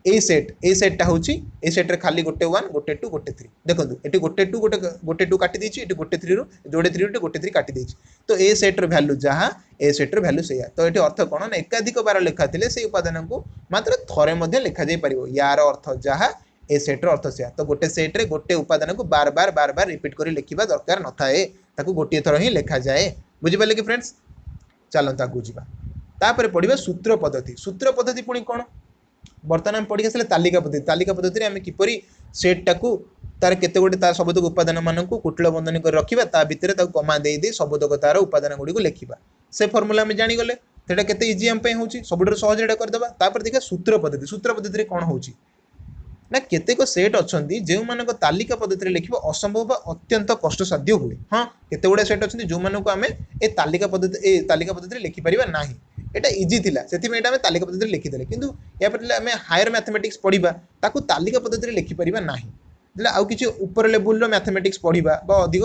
ए सेट्टा हूँ ए सेट्रे खाली गोटे वन गोटे टू गोटे थ्री देखो ये गोटे टू गोटे टू काटी देछि ये गोटे थ्री रु जोड़े थ्री रु गोटे थ्री काटी देछि तो ए सेट्र भैल्यू जहाँ ए सेट्र भैल्यू से तो ये अर्थ कौन ना एकाधिक बार लिखा थे से उपादान को मात्र थरे लिखा जा पार यार अर्थ जहाँ ए सेट्र अर्थ से तो गोटे सेट्रे गोटे उपादान को बार बार रिपीट कर लिखा दरकार न थाए गोटे थर ही लिखा जाए बुझीपारे कि फ्रेंड्स चलता आगू जापर पढ़ा सूत्र पद्धति पुणी कौन बर्तमान पढ़ी आसले तालिका पद्धति आम किपरि सेट्टा को तार केते गोटे तार सबतक उपादान मान को कुटिल बंधनी कर रखा ता भितर कमा दे सबतक तार उपादान गुड़ी को लिखा से फर्मुला आम जानीगले सेटा केते इजी आम हो सब सहज एटा करदेबा तापर देखा सूत्र पद्धति कौन हो ना केतेक सेट अच्छा जो मान तालिका पद्धति लिखा असंभव अत्यंत कष्टसाध्य हुए हाँ केते गुडा सेट अच्छा जो मानक आम ए तालिका पद्धति लिखिपर ना एटा इजी थिला सेथिमे एटा हमें तालिका पद्धति लिखिदेले किंतु या पर हमें हायर मैथमेटिक्स पढ़िबा ताकू तालिका पद्धति लिखिपर नाही जले आउ किछि ऊपर लेवल रो मैथमेटिक्स पढ़िबा बा अधिक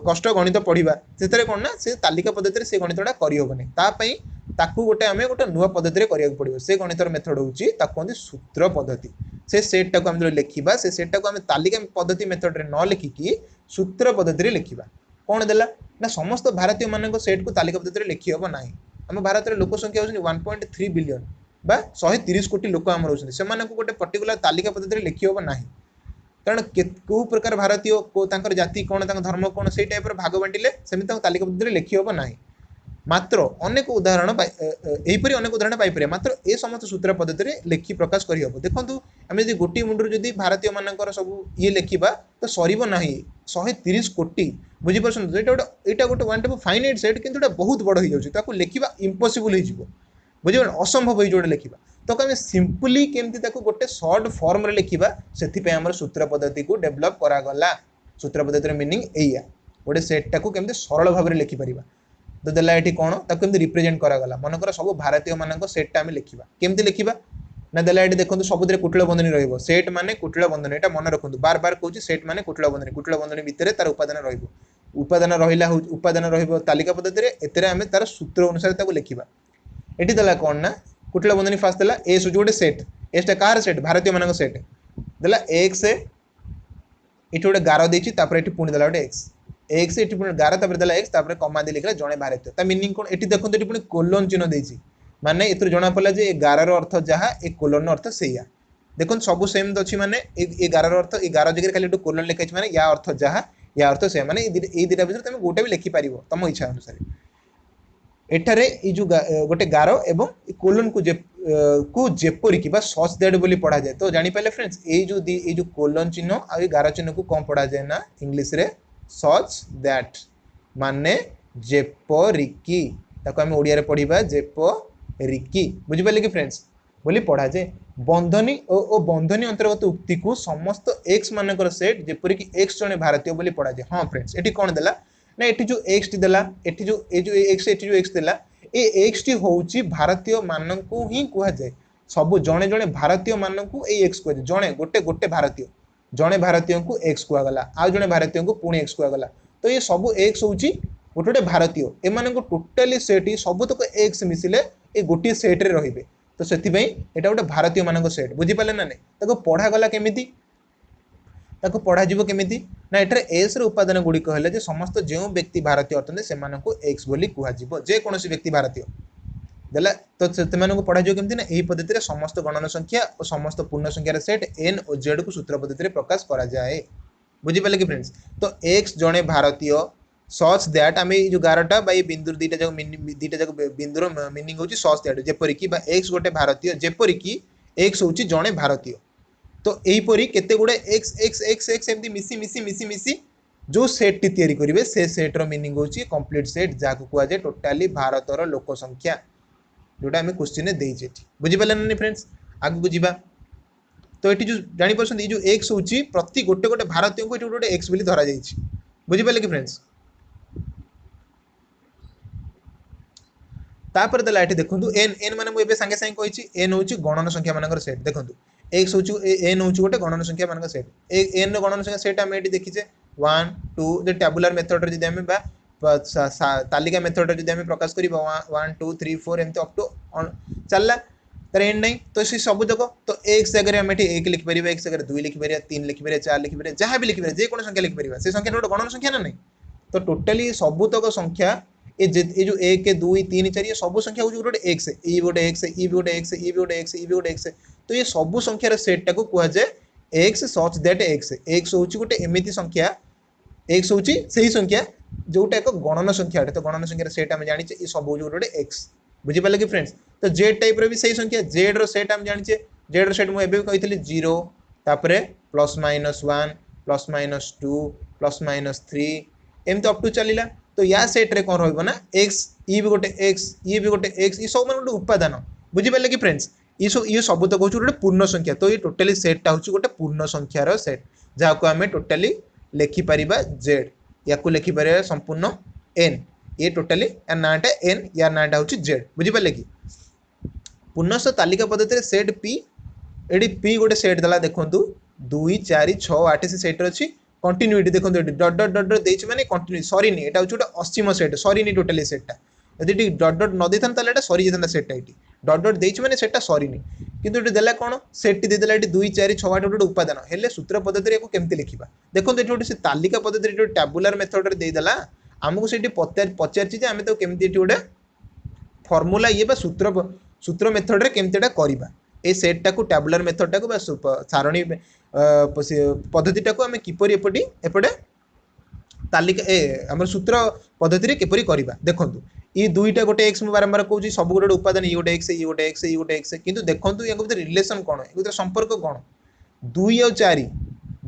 कष्ट गणित पढ़िबा सेतरे कोन ना से तालिका पद्धति से गणितटा करि होबनी ता पई ताकू गोटे गोटे नुआ पद्धति करिया पड़ो से गणितर मेथड होची ताकू कहते सूत्र पद्धति से सेट्टा को आम जो लिखा से सेट्टा को आम तालिका पद्धति मेथड न लिखिकी सूत्र पद्धति लिखा कौन देला ना समस्त भारतीय मान सेट को तालिका पद्धति लिखी हम ना आम भारत में लोक संख्या होती 1.3 बिलियन बा 130 कोटी लोक आम रोचे से गोटे पर्टिकुलर तालिका पद्धति लिखी हम ना कारण कौ प्रकार भारतीय जाति कौन धर्म कौन से टाइप भाग बांटिले सेमती तालिका पद्धति लिखी हम ना मात्र अनेक उदाहरण यहीपरि अनेक उदाहरण पाइपर मात्र ए समस्त सूत्र पद्धति लेखि प्रकाश करहब देखो आम जब गोटे मुंडर जब भारतीय मानकर सब ये लेखा तो सरब ना 130 कोटी बुझीपार यहाँ गोटे वन टाइप फाइनाइट सेट कि बहुत बड़ हो जाए लेखा इम्पॉसिबल हो बुझे असंभव हो लेखा तो आम सिंपली केमती गोटे सर्ट फॉर्म रे लिखा से आम सूत्र पद्धति को डेभलप करागला सूत्र पद्धतिर मीनिंग एया गोटे सेटा को केमती सरल भाव में लिखिपर तो देला ये कौन ताको केमती रिप्रेजेंट करागला मनकर सब भारतीय मान सेटा आम लिखा केमती लिखा ना देला ये देखो सबुद कुटिल बंधनी रही सेट माने कुटिल बंधनी यहाँ मन रखु बार बार कहूँ सेट माने कुटिल बंधनी भितर तार उपादान उपादान रहा उपादान रलिका पद्धति आम तार सूत्र अनुसार लिखा ये देला कौन ना कुटिल बंधनी फास्ट देला एस हूँ गोटे सेट एसटा कार सेट भारतीय मान सेट देला एक्स ये गोटे गार देती पुणी देला गोटे एक्स ये गार देला एक्स कमा दे लिखला जड़े भारतीय मीनिंग कौन ये देखो ये पुणी कोलन चिन्ह देती माने ये जना पड़ा जे गार अर्थ जहाँ ए कोलन अर्थ से देखो सब सेम अच्छी माने ये गार अर्थ ये गार जगह खाली कोलन लिखाई माने या अर्थ जहाँ या अर्थ से माने ये दुटा भितर तुम गोटे भी लिखिपार तुम इच्छा अनुसार एठारे जो गोटे गार एवं कोलन को जेपरिक सच दैट बोली पढ़ा जाए तो जानीपारे फ्रेंड्स ये जो कोलन चिन्ह आ गार चिन्ह को कौन पढ़ा जाए ना इंग्लीश रे सच दैट माने जेपरिकी ताको आम ओडिया रे पढ़िबा जेपरिकी बुझिपारे कि फ्रेंड्स बोली पढ़ा जाए बंधनी और बंधनी अंतर्गत उक्ति को समस्त एक्स मानकर सेट जेपरिक एक्स जने भारतीय बोली पढ़ा जाए हाँ फ्रेंड्स ये कौन देला ना ये जो एक्स टी देला ये जो एक्स देला ये एक्स टी होउची भारतीय मान को ही कह जाए सब जड़े जड़े भारतीय मान को ये एक्स कह जड़े गोटे गोटे भारतीय जड़े भारतीय को एक्स कहगला आउ जड़े भारतीय को पुणी एक्स कहगला तो ये सब एक्स होउची गोटे गोटे भारतीय एमान को टोटाली सेट सबतक एक्स मिसिले ये गोटे सेट रे रहिबे तो से यहाँ गोटे भारतीय मान सेट बुझीपारे ना नहीं पढ़ागला केमिति ताको पढ़ा जीवो केमिति ना एठारे एस रे उपादान गुड़िक हेले जे समस्त जो व्यक्ति भारतीय अटंते सेमानन को एक्स बोली कुहा जीवो जे कोनोसी व्यक्ति भारतीय देला तो सेमानन को पढ़ा जीवो केमिति ना एही पद्धति रे समस्त गणन संख्या और समस्त पूर्ण संख्या रे सेट एन और जेड को सूत्र पद्धति रे प्रकाश करा जाए बुझी पाले कि फ्रेंड्स तो एक्स जणे भारतीय सच दैट आम जो 11टा बा बिंदु दुईटा जाक बिंदुर मीनिंग होची सच दैट जेपरिक बा एक्स गोटे भारतीय जेपरिक एक्स होची जणे भारतीय तो यहीपरि केते गुड़े एक्स एक्स एक्स एक्स एमती मिसी मिसी मिसी मिसी जो सेट टी तैयारी करेंगे से सेट्र मीनिंग होची कंप्लीट सेट जहाँ कह जाए टोटाली भारतर लोक संख्या जोटा आम क्वेश्चन देचे बुझीपारे ना फ्रेंड्स आगू जावा तो ये जो जापर जो एक्स होची प्रति गोटे गोटे भारतीय को ये गोटे एक्स बोली धरा जाइए बुझीपारे कि फ्रेंड्स तापर देला ये देखो एन एन मैंने मुझे सांगे सांगे कही एन हूँ गणन संख्या मान सेट देखो एक्स हूँ एन हूँ गोटे गणन संख्या मान सेट एन गणन संख्या सेट आम ये देखीचे 1 2 जो टैबुलर मेथड रे आम तालिका मेथड रे आम प्रकाश कर 1 2 3 4 एमती अप टू चलला तार एंड नहीं तो सी सब जक तो एक्स जगह आम ये 1 लिखिपर एक्स जगह 2 लिखिपर 3 लिखिपर 4 लिखिपर जहाँ भी लिखिपर जेको संख्या लिखिपर से संख्या गोटे गणन संख्या ना नहीं तो टोटाली सबुतक संख्या ये जो 1 2 3 4 ये सब संख्या हूँ गोटे एक्स ये गोटे एक्स ये भी गोटे एक्स ये भी गोटे एक्स ये भी गोटे एक्स तो ये सब संख्यार सेटा को कह जाए x such that x x हूँ गोटे एमती संख्या एक्स हूँ से संख्या जोटा एक गणन संख्या तो गणन संख्यार सेट आम जाने ये सब हूँ गोटे एक्स बुझीपारे कि फ्रेंड्स तो जेड टाइप भी सही संख्या जेड रेट आम जाने जेड रेट मुझे कही 0 तापर +-1 +-2 +-3 एमती अप टू चलला तो या सेट रे कौन रहा एक्स ये भी गोटे एक्स ये भी गोटे एक्स ये सब मैं गोटे उपादान बुझीपारे कि फ्रेंड्स ये सब तक हूँ गोटे पूर्ण संख्या तो ये टोटाली सेटा हूँ गोटे पूर्ण संख्यार सेट जहाँ को आम टोटाली लिखिपर जेड या लिखिपर संपूर्ण एन ये टोटाली यार नाटा एन यार नाटा हूँ जेड बुझीपारे कि पुनः तालिका पद्धति सेट पी ये पी गोटे सेट देला देखो 2 4 6 8 से सेट अच्छी कंटिन्यूटी देखो डट डट डट डट देछि माने कंटिन्यू सॉरी नी एटा गोटे असीम सेट सॉरी नी टोटाली सेटटा यदि डट डट न देथन ताले एटा सॉरी जेतन सेटटा एटी डट डट देछि माने सेटटा सॉरी नी किंतु एटी देला कोन सेट दे देला एटी 2 4 6 8 गोटे उपादान हेले सूत्र पद्धति रे को केमति लिखिबा देखो एटी गोटे से तालिका पद्धति रे टैबुलर मेथड रे दे देला हमको सेटी पचारछि जे आमे तो केमति एटी गोटे फार्मूला ये बा सूत्र मेथड रे केमति एटा करिबा ए सेटटा को टैबुलर मेथडटा को सारणी पद्धतिटा को आम किपर एपटे तालिका आम सूत्र पद्धति किपरि करवा देखु ये दुईटा गोटे एक्स मैं बारंबार कहूँ सब गोटे उपादान ये गोटे एक्स ये गोटे एक्स ये गोटे एक्स किंतु देखो या रिलेसन कौन या संपर्क कौन दुई और चारि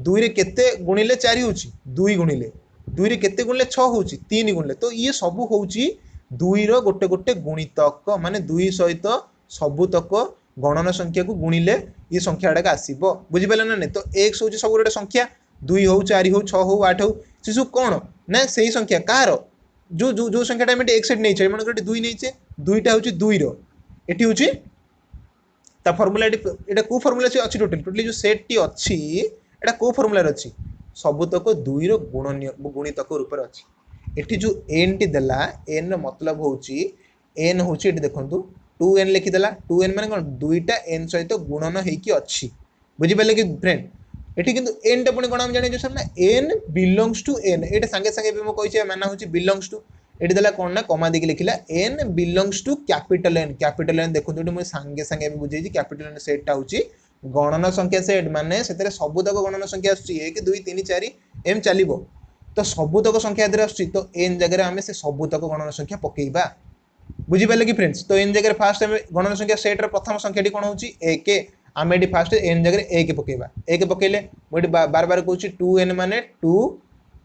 दुई केते गुणिले चारि होची दुई गुणिले दुई केते गुणिले 6 होची 3 गुणिले तो ये सब होची दुई रो गोटे गोटे गुणितक माने दुई सहित सबुतक गणन संख्या को गुणिले ये संख्या गुड़ाक आसो बुझिपारे ना नहीं तो एक्स हूँ सब गोटे संख्या दुई हो चारि हो 6 हो 8 हो से सब कौन ना से ही संख्या कହାର जो जो जो संख्याटा आम एक्स नहीं मन दुई नहीं दुईटा हूँ दुई रि हूँ ता फर्मुला ये कौ फर्मुला अच्छी टोटल टोटली जो सेट टी अच्छी एटा कौ फर्मुला अच्छी सबुतक दुई गुणितक रूप अच्छी एटी जो एन टी देला एन मतलब हूँ एन हूँ देखो 2n लिखिदेला 2n मान कौन दुईटा एन सहित गुणन होगी अच्छी बुझिपारे कि फ्रेंड एटी किंतु एन टा पुणी कौन आम जाने सब ना एन बिलोंग्स टू एन ये सांगे सांगे मुझे माना हूँ बिलोंग्स टू ये देला कौन ना कमा देकी लिखिला n belongs to capital N देखो मुझे सांगे सांगे बुझे कैपिटल एन सेटा हूँ गणन संख्या सेट माने से सबुतक गणन संख्या आस 1 2 3 4 एम चलो तो सबुतक संख्या आस तो एन जगह आम से सबुतक गणन संख्या पकेबा बुझिपारे कि फ्रेंड्स तो एन जगह फास्ट गणन संख्या सेट्र प्रथम संख्याटी कौन होची 1 आम ये फास्ट एन जगह 1 पकेबा 1 पकेले मुझे बार बार कहूँ 2n माने 2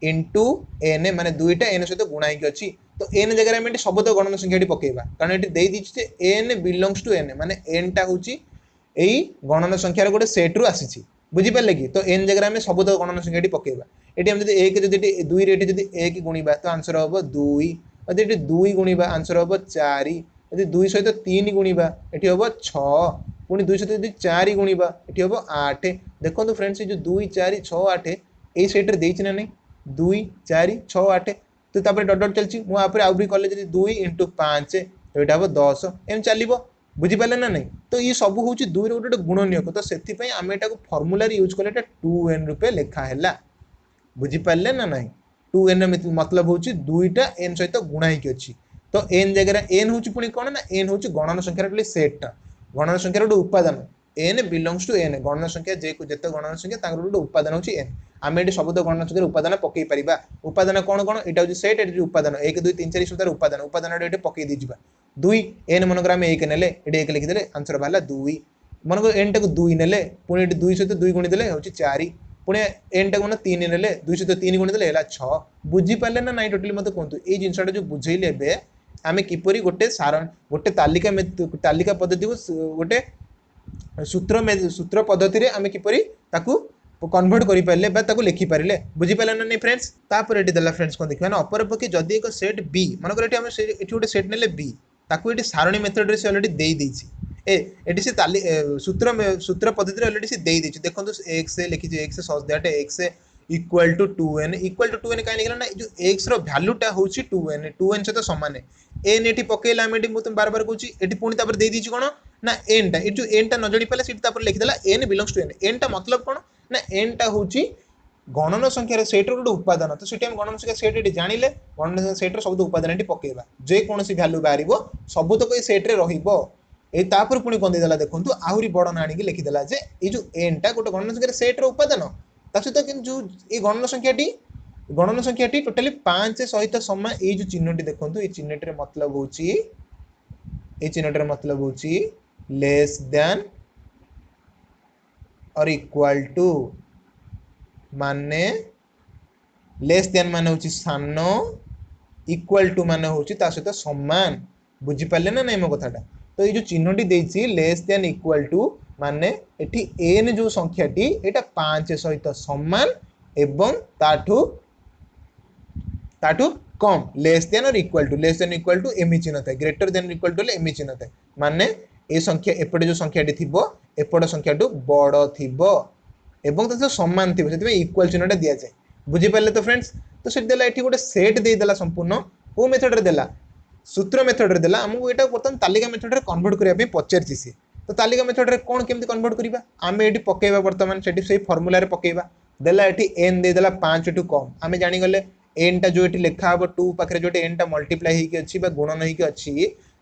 इंटू एन माने दुईटा एन सहित गुणा होगी अच्छी तो एन जगह आम सबुतक गणन संख्याटी पकेबा कारण ये दे एन बिलोंग्स टू एन माने एन टा हूँ यही गणन संख्यार गोटे सेट्रु आसी बुझिपारे कि तो एन जगह आम सबुतक गणन संख्याटी पकेबा ये हम एक दुई रेट जब एक गुणा तो आंसर हम 2 यदि दुई गुणा आंसर हम 4 यदि दुई सहित 3 गुणा ये हम 6 पुणी दुई सहित यदि 4 गुणा ये हम 8 देखो फ्रेंड्स ये जो 2 4 6 8 ये सेट्रे देना नहीं 2 4 6 8 तो डट डट चलती मुझे आउरी कले जब 2 इंटू 5 तो यहाँ हम 10 एम चलो बुझिपारे ना नहीं तो ये सब हूँ दुई रोटे गुणनीयक तो से आम यहाँ फर्मुला यूज कले 2n रूपे लिखाला बुझिपारे ना नहीं 2n मतलब हूँ दुईटा एन सहित गुणा होगी अच्छी तो एन जगह एन हूँ पुणी कौन ना एन हूँ गणन संख्यार सेट्टा गणन संख्यार गोटे उपादान एन बिलोंग्स टू एन गणन संख्या जिते गणन संख्या गोटे उपादान हूँ एन आम ये सब गणन संख्यार उपादान पकई पार उपादान कौन कौन यहाँ हूँ सेट ये उपादान 1 2 3 4 सुधार उपादान उपादान ये पकई दीजिए 2 एन मनकर आम 1 नेले ये 1 लिखिदे आंसर बाहर 2 मनक एन टाक 2 नेले पुणी 2 सहित 2 गुणीदे हूँ 4 पुणे एन टाक मन 3 नेले 2 सहित 3 गुणीदे 6 बुझिपारे ना नाई टोटली मत कहतु ये जिनसा जो बुझेले आम किपरि गोटे सारण गोटे तालिका पद्धति को गोटे सूत्र पद्धति रे आम किपरि ताकू कन्वर्ट कर लिखिपारे बुझिपारे ना नहीं फ्रेंड्स तापर ये देला फ्रेंड्स कौन देखा ना अपर पक्षे जदि एक सेट बी मनकर ये गोटे सेट ने बी ताकू ये सारणी मेथड से अलरेडी दे देती से सूत्र पद्धति अलरेडी से दे देती देखो एक्स लिखी x such that x equal to 2n कहीं लिखला ना जो एक्स भैल्यूटा हूँ 2n सहित सामान एन ये पकेला आम तुम बार बार कहूँ ये पुणी दे दी कौन ना एन टा जो एन टा न जानी पाले लिखिदेला एन बिलोंग्स टू एन टा मतलब कौन ना एन टा हूँ गणन संख्यार सेट्र गोटे उपादान तो सीट गणन संख्या सेट ये जानिले गणन संख्या सेट्र सब उपादान पकेबा जेकोसी भैल्यू बाहर सबुतक ये सेट्रे रही पुणी कौन देदेला देखो आहरी बड़ ना आणिकी लिखिदेला जे ये जो एन टा गोटे गणन संख्यार सेट्र उपादान सहित जो ये गणन संख्याटी टोटाली 5 सहित समान ये जो चिन्हटी देखो ये चिन्हटर मतलब हूँ ये चिन्हटर मतलब हूँ लेस देन और इक्वल टू माने लेस देन माने हूँ सान इक्वल टू माने हूँ सहित समान बुझिपारे ना नहीं मो कथाटा तो ये जो चिन्हटी देछि लेस देन इक्वल टू माने एठी एन जो संख्याटी एटा 5 सहित समान एवं ताठू कम लेस देन और इक्वल टू एमि चिन्ह था ग्रेटर देन इक्वल टू एमि चिन्ह था माने ए संख्या एपटे जो संख्याटी थिबो एपट संख्याटू बड़ थिबो एवं तो समान थिबो सेति इक्वल चिन्हटा दिया जाए बुझिपारे तो फ्रेंड्स तो से देला एठी गोटे सेट दे देला संपूर्ण को मेथड रे देला सूत्र मेथड रे देला हमहु एटा बर्तन तालिका मेथड रे कन्वर्ट करिया पे पचारछि से तो तालिका मेथड रे कोन केमति कन्वर्ट करिबा आमे एठी पकेबा वर्तमान सेठी से फार्मूला रे पकेबा देला एठी n दे देला 5 टू कम आमे जानि गले n टा जो एठी लेखा हबो 2 पाखरे जोटे n टा मल्टीप्लाई हेकी अछि बा गुणन हेकी अछि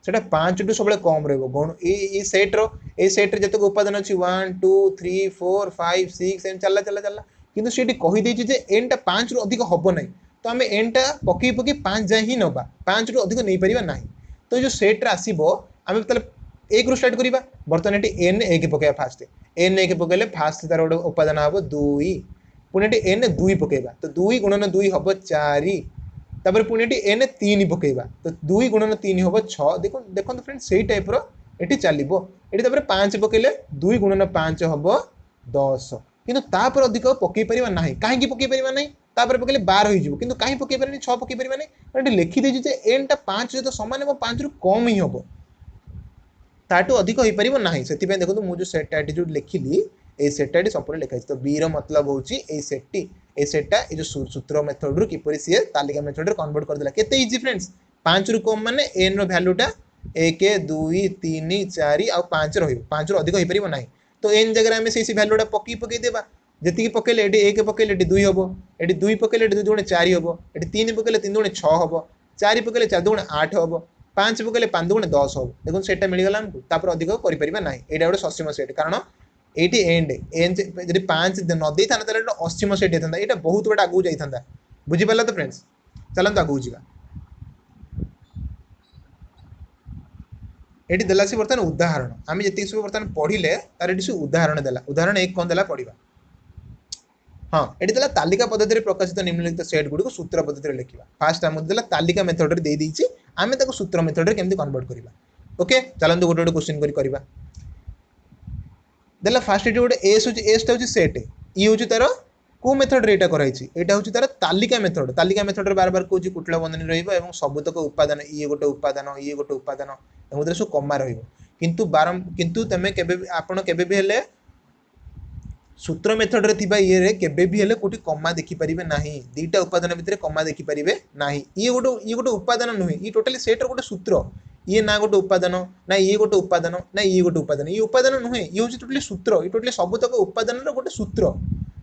सेटा 5 टू सबले कम रहबो गुण ए सेट रे जते उपादान अछि 1 2 3 4 5 6 एम चला चला चला किंतु सेठी कहि दैछि जे n टा 5 रु अधिक हबो नै तो आम एन टा पकई पकई 5 जाए ही नवा 5 रु अधिक नहीं पारिबा नाही तो जो सेट रे आसीबो आम एक रु स्टार्ट करिबा बर्तमान एटी एन एक पकेबा फास्ट एन एक पकेले फास्ट तार गोटे उपादान हम 2 पुणी एटी एन 2 पकेबा तो 2 गुणन 2 हम 4 तापर पुणी एटी एन 3 पकेबा तो 2 गुणन 3 हम 6 देखो फ्रेंड से टाइप रो एटी चलिबो एटी तापर 5 पकेले 2 गुणन 5 हम 10 किंतु तापर अधिक पकई परिबा नाही काहे पकई परिबा नाही तापर पकेले 12 होई जिवो किंतु काहे पकई परिबानी 6 पकई परिबा नाही एटी लिखि देछि जे एन टा 5 सहित समान एवं 5 रु कम ही हबो ताटू अधिक हो पारिबो नाही सेति देखो मु जो सेट एटीट्यूड लिखिली ए सेटटी संपूर्ण लिखा तो बी रो मतलब होची ए सेटटी ए सेटटा ए जो सूत्र मेथड रु किपरि सी तालिका मेथड रे कन्वर्ट कर देला केते इजी फ्रेंड्स 5 रु कम माने n रो वैल्यूटा 1 2 3 4 आ 5 रहिबो 5 रु अधिक हो पारिबो नाही तो n जगह में से वैल्यूटा पकई देबा जति पकेले एटी 1 पकेले एटी 2 हबो एटी 2 पकेले एटी 2 गुणे 4 हबो एटी 3 पकेले 3 गुणे 6 हबो 4 पकेले 4 गुणे 8 हबो 5 पकेले 5 गुणे 10 हबो देखो सेटा मिल गला हमको तापर अधिक करि परिबा नाही एटा गोटे ससीम सेट कारण एटी एंड एन जदि 5 न दे था ताले 80 सेट देथांदा एटा बहुत बड़ा आगु जाई थांदा बुझी पाला तो फ्रेंड्स चलंत आगु जिगा एटी देला से बर्तन उदाहरण आमे जति सब बर्तन पढिले तार एटी से उदाहरण देला उदाहरण एक कोन देला पढिबा हां एटी देला तालिका पद्धति रे प्रकाशित निम्नलिखित सेट गुडी को सूत्र पद्धति रे लिखिबा फास्ट हम देला तालिका मेथड रे दे दीची आमे ताको सूत्र मेथड रे केमति कन्वर्ट करिबा ओके चलंत गोटे क्वेश्चन करिबा देला फास्ट एटी गोटे एस टा सेट ई हूँ तार को मेथड रे कराई एटा हूँ तार तालिका मेथड रे बार बार कहूँ कुटला बंधनी रही सबुतक उपादान ये गोटे उपादान एमुद्रे सब कमा किंतु तमें केबे आपण केबे भी हेले सूत्र मेथड रे थिबा ये रे केबे भी हेले कोठी कमा देखि परिबे नाही दीटा उपादान भितर कमा देखि परिबे नाही ये गोटे उपादान नुहे ये टोटली सेट रो गोटे सूत्र ये ना गोटे उपादान ना ये गोटे उपादान ना ये गोटे उपादान ये उपादान नुहे ये हूँ टोटली सूत्र ये टोटली सबुतक उपादान गोटे सूत्र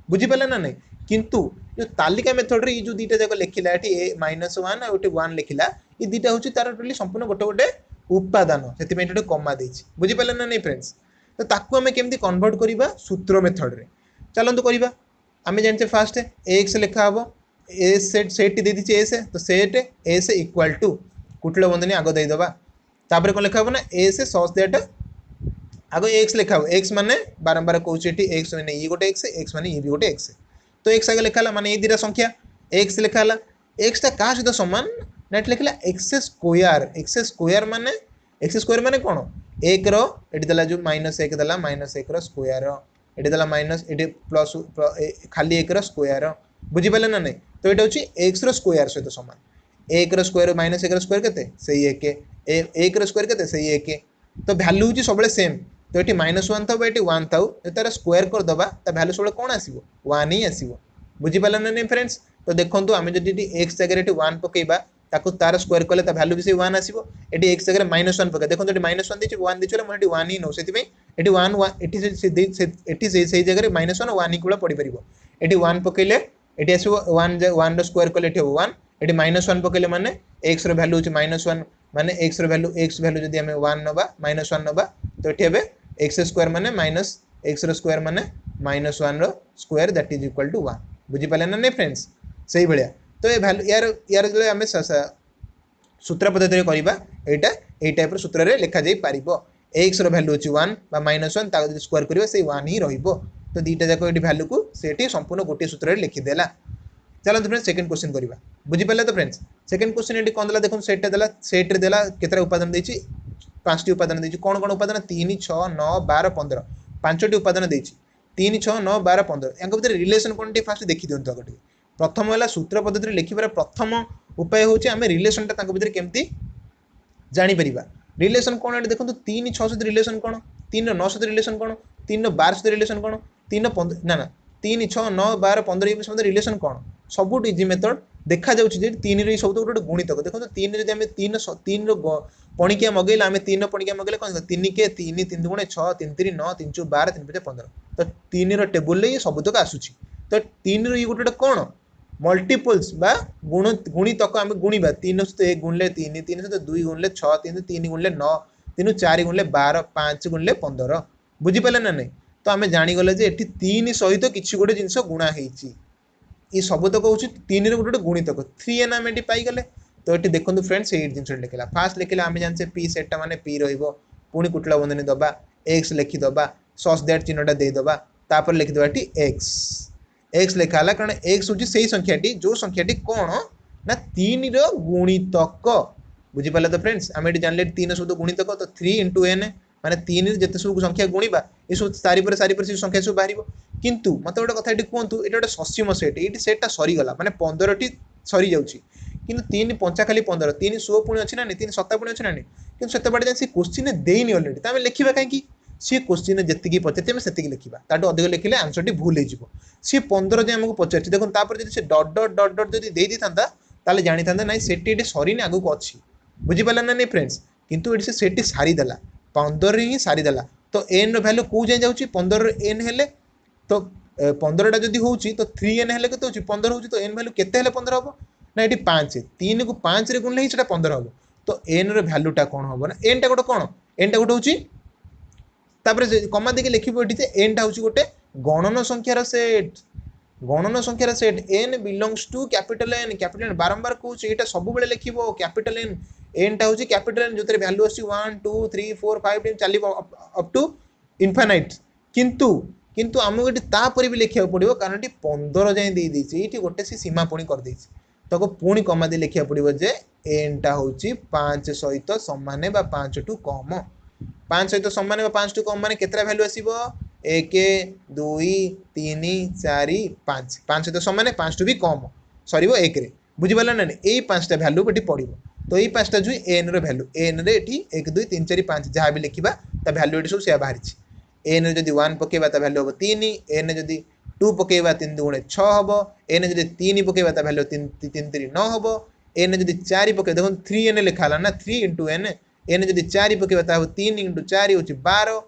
बुझीपारे ना नहीं किंतु जो तालिका मेथड रे जो दीटा जाक लिखिला एटी -1 और 1 लिखिला ये दीटा हूँ तार टोटली संपूर्ण गोटे गोटे उपादान से कमा देछि बुझीपारे ना नहीं फ्रेंड्स तो ताकू आमे केमती कन्वर्ट करिबा सूत्र मेथड रे चलंतु करिबा आमे जानते फास्ट एक्स लिखा हबो एस सेट दे दीची एस तो सेट एस इक्वल टू कुटल बंधनी आगो दे दबा तापर कोन लिखा हबो ना एस सॉस दैट आगो एक्स लिखा हबो एक्स माने बारंबार कहूची एटी एक्स माने ई गोटे एक्स माने ई भी गोटे एक्स तो एक्स आगे लिखाला माने ए दीरा संख्या एक्स लिखाला एक्स टा का सहित समान नेट लिखला एक्स स्क्वायर माने कोन एक रो एटी दला जो -1 दला -1 रो स्क्वायर एटी दला माइनस एटी प्लस खाली 1 रो स्क्वायर बुझी पाले ना नहीं तो एटा होची x रो स्क्वायर सहित समान 1 रो स्क्वायर -1 रो स्क्वायर केते सही 1 रो स्क्वायर केते सही 1 तो वैल्यू होची सबले सेम तो एटी -1 थाउ एटी 1 थाउ तो तार स्क्वायर कर दबा ता वैल्यू सबले कोन आसीबो 1 ही आसीबो बुझी पाले ना नहीं फ्रेंड्स तो देखंतु आमे जदी x जगह एटी 1 पकेबा ताको तार स्क्वायर कले ता वैल्यू भी से 1 आसीबो एटी x जगह -1 पके देखंतु एटी -1 देछि 1 देछि मोर एटी 1 ही नो सेति में एटी 1 एटी से जगह -1 1 इक्वल पड़ी परिबो एटी 1 पकेले एटी आसीबो 1 रो स्क्वायर कले एटी 1 एटी -1 पकेले माने x रो वैल्यू होछि -1 माने x वैल्यू जदी हमें 1 नबा -1 नबा तो एटी हेबे x स्क्वायर माने माइनस x रो स्क्वायर माने -1 रो square that is equal to 1 बुझी पाले ना नहीं फ्रेंड्स सही भलिया तो ये वैल्यू यार जो आम सूत्र पद्धति रे करिबा एटा ए टाइप रो सूत्र रे लिखा जाई पारिबो x रो वैल्यू होची 1 बा -1 ता स्क्वायर करिबा से 1 ही रहिबो तो दीटा जाको एटी वैल्यू को सेठी संपूर्ण गोटे सूत्र रे लिखि देला चलो फ्रेंड्स सेकंड क्वेश्चन करिबा बुझी पाले तो फ्रेंड्स सेकंड क्वेश्चन एटी कोन देला देखो सेट देला सेट रे देला केतरा उपादान देछि 5टी उपादान देछि कोन कोन उपादान 3 6 9 12 15 5टी उपादान देछि 3 6 9 12 15 यांक भीतर रिलेशन कोनटी फास्ट देखि दियंतो अगटी प्रथम वाला सूत्र पद्धति रे लिखिबार प्रथम उपाय होछि आमे रिलेशन ता तांको भीतर केमती जानि परिबा रिलेशन कोन एटी देखंतु 3 6 सहित रिलेशन कोन 3 9 सहित रिलेशन कोन 3 12 सहित रिलेशन कोन 3 15 ना 3 6 9 12 15 ये सब रिलेशन कोन सबुट इजी मेथड देखा जाउछि जे 3 रे सब गोटे गुणितक देखंतु 3 रे हमें 3 रो पणिकिया मगैला आमे 3 रो पणिकिया मगैले कोन 3 के 3 3 गुणे 6 3 3 9 3 4 12 3 5 15 तो 3 रो टेबल रे ये सबुतक आसुछि तो 3 रो ये गोटे कोन मल्टीपल्स बा गुणितक आम गुणा 3 सहित 1 गुणले 3 3 सहित 2 गुणले 6 3 3 गुणले 9 3 4 गुणले 12 5 गुणले 15 बुझी पाले ना नहीं तो आम जानीगले जे एठी 3 सहित किछि गोटे जिंस गुणा हेछि ये सबतक हूँ 3 रे गोटे गुणितक 3n आम ये पाइगले। तो ये देखो फ्रेंड्स ये जिन लिखला फास्ट लिखला आम जानसे पी सेटा माने पी पुणी कुटला बंधनी दबा एक्स लिखिदबा सस दैट चिन्हटा देदेबा तापर लिखिदेवा एक्स एक्स लिखाला कारण एक्स हूँ से संख्याटी जो संख्याटी कौन ना 3 गुणितक बुझीपारे तो फ्रेंड्स आम ये जानले 3 सब गुणितक तो 3 इंटू एन माने 3 जिते सब संख्या गुणा ये सब सारीपर से संख्या सब बाहर किंतु मत गोटे कथा ये कहतु ये गोटे ससीम सेट ये सेटा सरीगला माने 15 टी सरी जाऊँगी किंतु 3 पंचा खाली 15 3 100 पुणी अच्छी ना 3 7 पुणी अच्छी ना कि से बाटे से क्वेश्चन देनी अलरेडी तो आम लिखा कहीं सी क्वेश्चन जी पचार से लिखा ताठू अधिक लिखिले आंसर टी भूल हो सी 15 जाए आमको पचार देखो जब डट डट डट डट जब दे था ताले जानी था ना सेटी सरी आगू अच्छी बुझीपारा ना नहीं फ्रेंड्स किंतु ये सेटी सारीदेला 15 ही सारीदेला तो एन रैल्यू कौ जाए जाऊँगी 15 एन हेले तो 15टा जब हो तो 3n हेल्ले के 15 हो तो एन भैल्यू के 15 हम ना ये 5 3 को 5 गुणले ही 15 हम तो एन रैल्यूटा कौन हम ना एन टा गोटे कौन एन टा गोटे हूँ कमा देखिए लिखिए ये एन टा हूँ गोटे गणन संख्यार सेट गणन संख्यार set n belongs to capital N बारंबार कहूँ यहाँ सब लिख कैपिटल एन टा हूँ कैपिटल एन जो भैल्यू आस 1 2 3 4 5 चलो अप टू इनफाइनाइट किंतु किंतु आमको ये तापर भी लिखा पड़ो कारण ये 15 जाए ये गोटे सी सीमा पुणी कर तो पुणी कमा दे लिखा पड़ो जे एनटा हूँ 5 सहित सामान 5 टू कम 5 सहित सामान 5 टू कम मान के भैल्यू आसो 1 2 3 4 5 5 सहित सामान 5 टू भी कम सर 1 रे बुझीपारा ना यही 5टा भैल्यू ये पड़ो तो यही 5टा जो एन रैल्यू एन रे 1 2 3 4 5 जहाँ भी लिखा भैल्यू ये सब से बाहरी एन जदि 1 पकेबा भैल्यू हम 3 एन जदि 2 पकेबा 3 2 गुणे 6 हम एन जदि 3 पकेबा भैल्यू 3 3 3 9 हम एन जदि 4 पके देखो 3n लिखाला ना 3 इंटू एन एन जदि 4 पकेबा 3 इंटू 4 हूँ 12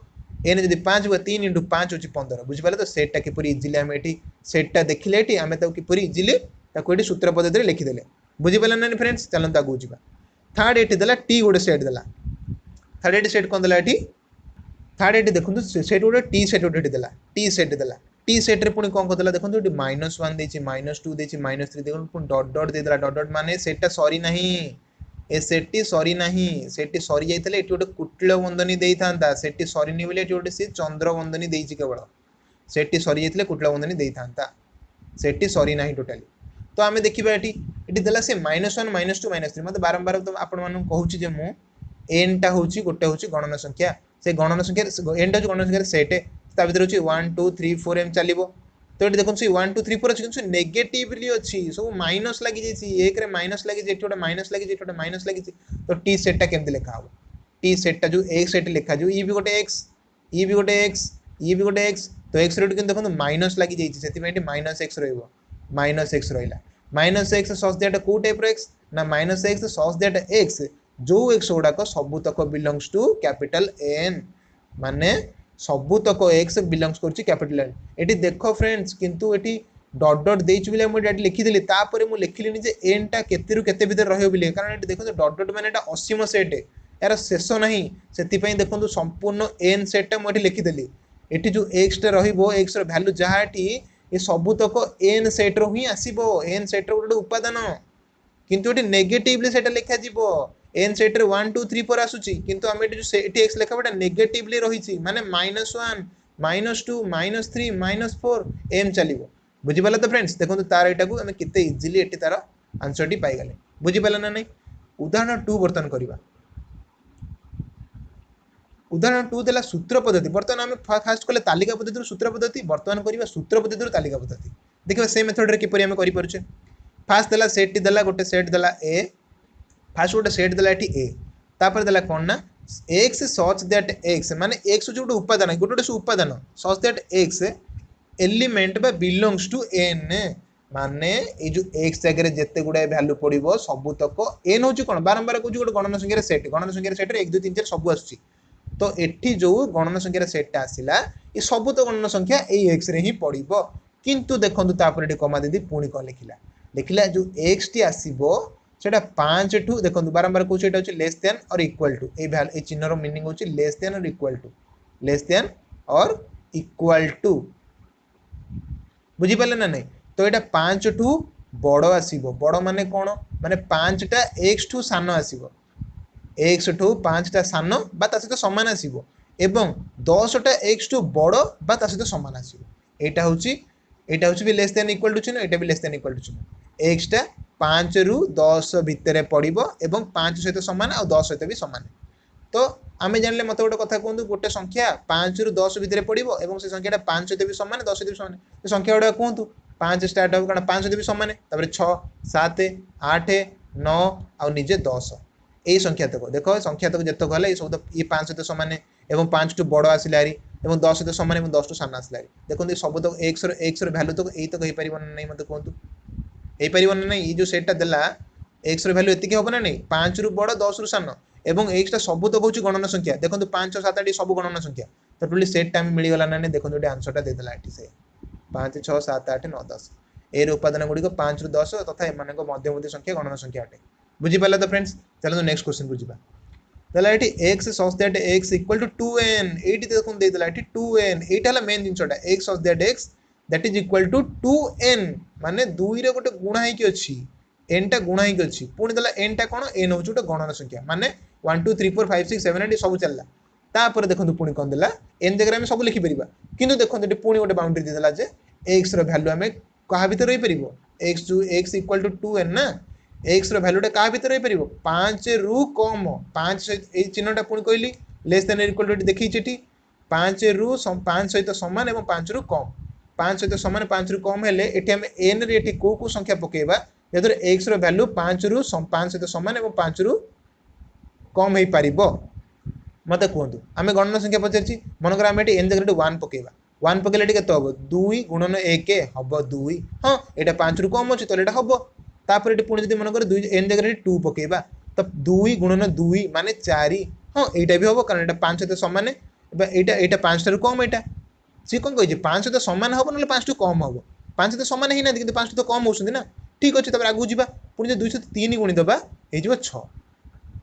एन जदि 5 हुआ 3 इंटू 5 हूँ 15 बुझीपारे तो सेटा किपर इजिली आम ये सेटा देखिले ये आम किपर इजिली ये सूत्र पद्धति लिखिदे बुझीपारे ना फ्रेंड्स चलते आगे जावा थर्ड ये देला टी गोटे सेट देला थर्ड ये सेट कौन देला ये थर्ड ये देखो सेट गोटे टी सेट गोटे देला टी सेट देला टी सेट्रे पुणी कौन करदेला देखो ये -1 देछि -2 देछि -3 देखो पुणी डट डट देदेला डट डट माने सेटा सरी नाही ए सेटी सरी नाही सेटी सरी जाइतले एटी गोटे कुटिल बंधनी देई थांता सेटी सरीनी बोली एटी गोटे से चंद्र बंधनी देइछि केवल सेटी सरी जाइतले कुटिल बंधनी देई थांता सेटी सरी नाही टोटाली तो आमे देखिबा एटी देला से -1 -2 -3 मते बारंबार तो आपण मानु कहूछि जे मु एन टा होछि गोटे होछि गणन संख्या से गणन संख्या एन टा जो गणन संख्या सेट ता भीतर होछि 1 2 3 4 एम चलिबो तो ये देखो 1 2 3 4 अच्छी कि नेगेटिवली अच्छी सब माइनस लगी जाइए एक रे माइनस लगी गोटे माइनस लगी गोटे माइनस लगी तो टी सेटा केमती लिखा हम टी सेटा जो एक सेट लिखा जो ये भी गोटे एक्स ये भी गोटे एक्स ये भी गोटे एक्स तो एक्स रेट कि देखो माइनस लगी जाइए माइनस एक्स माइनस एक्स रहा माइनस एक्स सस दैट कौ टाइप एक्स ना minus x sauce that x जो एक्स गुड़ाक सबूतक बिलंग्स टू कैपिटल एन माने सबूतक एक्स बिलंग्स करछि कैपिटल एन एटी देखो फ्रेंड्स किंतु एटी डट डट देइछु बिले मु एटी लिखिदेली तापर मु लिखिलिनी जे एन टा केते रु केते भीतर रहयो बिले कारण एटी देखो डट डट माने एटा असीम सेट यार शेष नाही सेति पई देखो संपूर्ण एन सेट टा मु एटी लिखिदेली एटी जो एक्स टा रहिबो एक्स रो वैल्यू जहा एटी ये सबूतक एन सेट रो ही आसीबो एन सेट रो गोटे उपादान किंतु एटी नेगेटिवली सेटा लिखा जीवो एन सेट रे 1 2 3 4 आसुची किंतु हम एटी जो एटी एक्स लेखा बटा नेगेटिवली रहिची माने -1 -2 -3 -4 एम चलिबो बुझि पाला तो फ्रेंड्स देखो तार एटा को हम किते इजीली एटी तार आंसर टी पाई गले बुझि पाला ना नहीं उदाहरण 2 बर्तन करबा उदाहरण 2 देला सूत्र पद्धति बर्तन हम फास्ट कले तालिका पद्धति सूत्र पद्धति बर्तन करबा सूत्र पद्धति तालिका पद्धति देखिबा से मेथड रे किपरि हम करि परछे फास्ट देला सेट टी देला गोटे सेट देला ए फास्ट गोटे सेट देला एटी ए तापर देला कोन ना एक्स सच दैट एक्स माने एक्स जो गोटे उपादान गोटे उपादान सच दैट एक्स एलिमेंट बा बिलोंग्स टू एन माने ये जो एक्स जगह जिते गुड़ाए भैल्यू पड़ो सबूतक एन हूँ कौन बारंबार कहूँ गोटे गणन संख्यार सेट 1 2 3 4 सब आसुची तो एठी जो गणन संख्यार सेटा आसला ये सब तो गणन संख्या यही एक्स रे ही पड़ो किंतु देखो तापर ये कमा दीदी पुणी कौन लिखला लिखला जो एक्स टी आसो सेटा 5 ठू देखो बारंबार कहूँ यहाँ हूँ लेस देन और इक्वल टू ये चिन्हर मीनिंग हूँ लेस देन और इक्वल टू लेस देन और इक्वल टू बुझीपारे ना नहीं तो यहाँ 5 ठू बड़ आसीबो बड़ माने कौन माने 5टा x ठू सान आसीबो x ठू 5टा सान बा ता सहित समान आसीबो एवं 10टा x ठू बड़ बा ता सहित समान आसीबो एटा होची भी लेस देन इक्वल टू चिन्ह एटा भी लेस देन इक्वल टू चिन्ह x टा 5 रु 10 भितर पड़िबो एवं 5 सहित समान और 10 सहित भी समान तो आमे जानले मत गोटे कथा कहतु गोटे संख्या 5 रु 10 भितर पड़िबो एवं से संख्याटा 5 सहित भी समान 10 सहित भी समान तो संख्या गुड़ा कहतु 5 स्टार्ट हो कारण 5 सहित भी समान तापर 6 7 8 9 आ निजे 10 এই সংখ্যা তক দেখো সংখ্যা তক যেতক হলে এই সব এই 5 সহিত সমান এবং 5 টু বড় আসিলা হারি এবং 10 সহিত সমান এবং 10 টু সান আসিলা হারি দেখুন এই সব তক x র ভ্যালু তক এই তক হই পারিব না নাই মতে কোনতু হই পারিব না নাই এই যে সেটটা দেলা x র ভ্যালু এতিকি হবে না নাই 5 রু বড় 10 রু সান এবং x টা सब तक होची गणना संख्या देखो 5 7 8 सब गणना संख्या तो टोटली सेट टाइम मिली गला ना देखो एटी आंसर टा दे देला एटी से 5 6 7 8 9 10 ए रे उपादान गुडी को 5 रु 10 तथा एमाने को मध्यवर्ती संख्या गणना संख्या अटे बुझी पाला तो फ्रेंड्स चलो तो नेक्स्ट क्वेश्चन बुझिबा दला एटी x such that x equal to 2n एटी देखो दे देला एटी 2n एटा हला मेन जिंसटा x such that x that is equal to 2n माने 2 रे गोटे गुणा है कि अछि n टा गुणा ही अछि पुणी दला n टा कोन n होछु गोटे गणना संख्या माने 1 2 3 4 5 6 7 8 सब चलला तापर देखंतु पुणी कोन देला n जगह हम सब लिखि परिबा किंतु देखंतु एटी पुणी गोटे बाउंड्री दे देला जे x रो वैल्यू हमें कहा भीतर रही परिबो x इक्वल टू 2n ना x रो वैल्यू टा कहा भीतर रही परिबो 5 रु कम 5 ए चिन्हटा पुणी कहली लेस देन इक्वल टू देखि छेटी 5 रु 5 सहित समान एवं 5 रु कम 5 सहित समान 5 रु कम हेले एटी हम n रे एटी को संख्या पकेबा जेदर x रो वैल्यू 5 रु 5 सहित समान एवं 5 रु कम हो पार मत कहतु आम गणना संख्या पचार मनकर आम एन जगह 1 पकेबा 1 पकेले केते हम 2 गुणन 1 हम 2 हाँ यहाँ 5 रु कम अच्छे तो यहाँ हम तापर ये पुणी जब मनकर 2 एन जगह 2 पकेबा तो 2 गुणन 2 माने 4 हाँ यहाँ भी हम कारण यहाँ 5 सहित सामान यहाँ 5 ठार कम यहाँ सी कौन कही 5 सहित सामान हम ना 5 टू कम हम 5 सहित सामान ही ना कि 5 तो कम होती ना ठीक अच्छे तब आगू जावा पुणी 2 सहित 3 गुणी दबा हो 6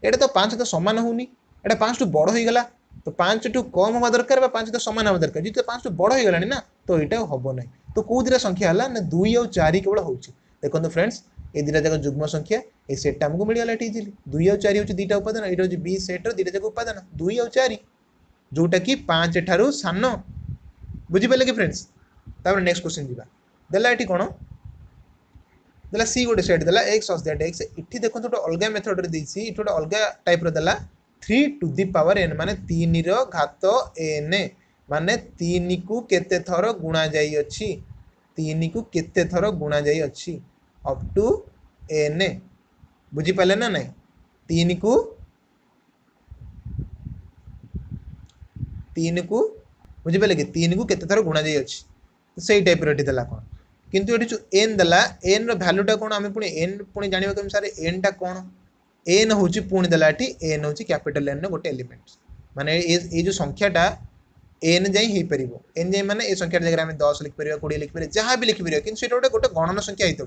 एटा तो 5 तो समान होनी एटा 5 टू बड़ हो गला तो 5 टू कम हवा दरकार 5 तो समान हवा दरकार जी 5 टू बड़ हो गलानी ना तो यहाँ हम ना तो कौ दिटा संख्या है ना 2 और 4 केवल होची देखो फ्रेंड्स ये दुटा जाक जुग्म संख्या ये सेट आमको मिलगला इजिली 2 और 4 हूँ दुटा उपादान ये हूँ बी सेट्र दुटा जाक उपादान 2 और 4 जोटा कि 5 ठारू सान बुझिपारे कि फ्रेंड्स तापर नेक्स्ट क्वेश्चन जीवा देला ये कौन देला सी गोटे सेट देला x सच दैट x इठी देखो गोटे अलग मेथड रे देछि इठी गोटे अलग टाइप रो देला 3 टू द पावर n माने 3 रो घात n माने 3 को केते थर गुणा जाई अछि 3 को केते थर गुणा जाई अछि अप टू n बुझी पाले ना नहीं 3 को बुझी पाले कि 3 को केते थर गुणा जाई अछि सेही टाइप रो देला कोन किंतु ये जो एन दला एन रो वैल्यूटा कौन आम पुणी एन पुणी जानवा कम सारे एन टा कौन एन हूँ पुणी दला एन हूँ कैपिटल एन गोटे एलिमेंट माने ये जो संख्याटा एन जाई हो पार एन जाई माने ये संख्या जगह आम 10 लिखिपर 20 लिखिपर जहाँ भी लिखिपर कि गोटे गोटे गणना संख्या होता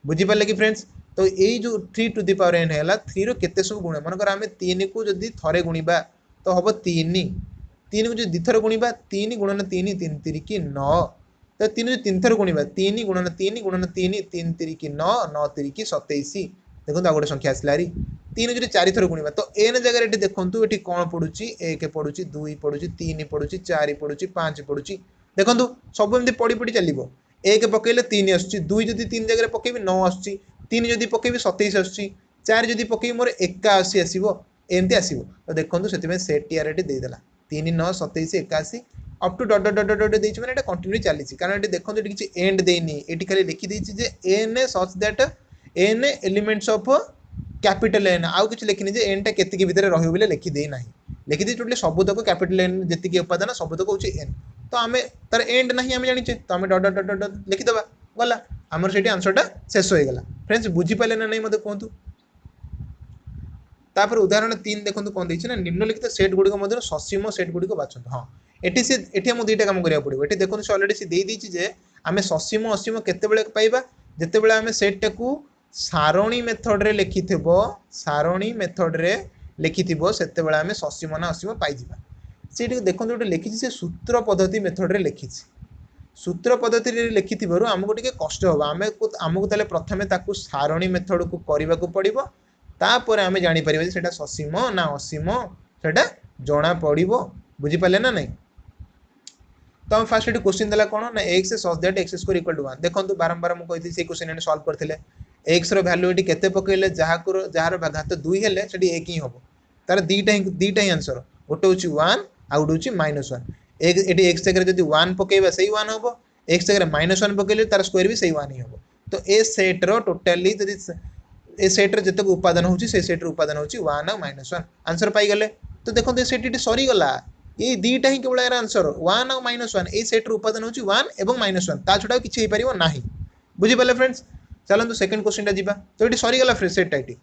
बुझीपारे कि फ्रेंड्स तो ये जो 3 टू द पावर एन है 3 रो केते सब गुण मनकर आम 3 को जदि थरे गुणा तो हम 3 को जो दिथर गुणा 3 गुणन 3 3 3 की 9 तो 3 जो 3 थर गुणा 3 गुणन 3 गुणन 3 3 3 की 9 9 3 की 27 देखो आ गोटे संख्या आसला 3 जो 4 थर गुणा तो एन जगह ये देखूँ ये कौन पड़ुची 1 पड़ुची 2 पड़ुची 3 पड़ुची 4 पड़ुची 5 पड़ुची देखो सब एमती पड़ी पड़ी चलो 1 पकड़े 3 आस 2 जदि 3 जगह पकईबी 9 आस 3 जदि पकईबी 27 आस 4 जदि पकईबी मोर 81 आसो एमती आसो तो देखो से सेट टीआर देदेला 3 9 27 81 up to dot dot dot देछि माने एटा कंटिन्यू चली कारण ये देखो ये किसी एंड देनी ये खाली लिखी देछि जे n such that n elements of capital N आउ किछि लिखिनि जे एन टा केतिकी भितर रहियो बोले लिखि देई नाही लिखि दे टोटली सब तक कैपिटल एन जेतिकी उपादान सब तक होछि एन तो आमे तार एंड नाही आमे जानि तो आमे डट डट डट लिखि दबा गला हमर सेठी आंसरटा शेष होई गला फ्रेंड्स बुझी पाले ना नहीं मते कहंतु तापर उदाहरण 3 देखंतु कोन देछि ना निम्नलिखित सेट गुडी को मध्य ससीम सेट गुडी को बाछंतु हां एटी से एटी हम दुईटा काम करिया पड़िबो एटी देखो से ऑलरेडी से दे दी जे आमे ससीम असीम केते बेले पाइबा जेते बेले आमे सेट टाकू सारणी मेथड रे लिखिथिबो सारणी मेथड रे लिखिथिबो सेते बेले आमे ससीम ना असीम पाइ जिबा सेठी देखो जोटे लिखिछि से सूत्र पद्धति मेथड रे लिखिछि सूत्र पद्धति लिखि आमको टिके कष्ट हम आमको ताले प्रथमे ताकू सारणी मेथड को करने को पड़ो तापर आम जापर से ससीम ना असीम से जना पड़ो बुझीपारे ना नहीं। तो हम फास्ट क्वेश्चन देला कौन ना x such that x square equal to 1 देखो बारंबार मुझे से क्वेश्चन सॉल्व करते एक्स रैल्यू ये केते पकड़े जार घात 2 हेले से एक ही हम तार दीटा ही आंसर गोटे हूँ 1 आउ गोटे हूँ -1 ये एक्स जगह जब 1 पकेबा से 1 हम एक्स जगह -1 पकेले तार स्क्वायर भी से 1 ही हम। तो ए सेट्र टोटाली ए सेट्र जितक उपादान होची से सेट्र उपादान होची 1 और -1 आंसर पाईगले। तो देखो ये सेट सरीगला ये दीटा ही केवल यार आंसर 1 और -1 ए सेट्र उपादान होची 1 एवं -1 ता छडा किछि हे परिबो नाही बुझी पाले फ्रेंड्स। चलନ୍ତୁ सेकंड क्वेश्चन टा जीवा तो ये सरीगला फ्रेंड्स सेट टाइटी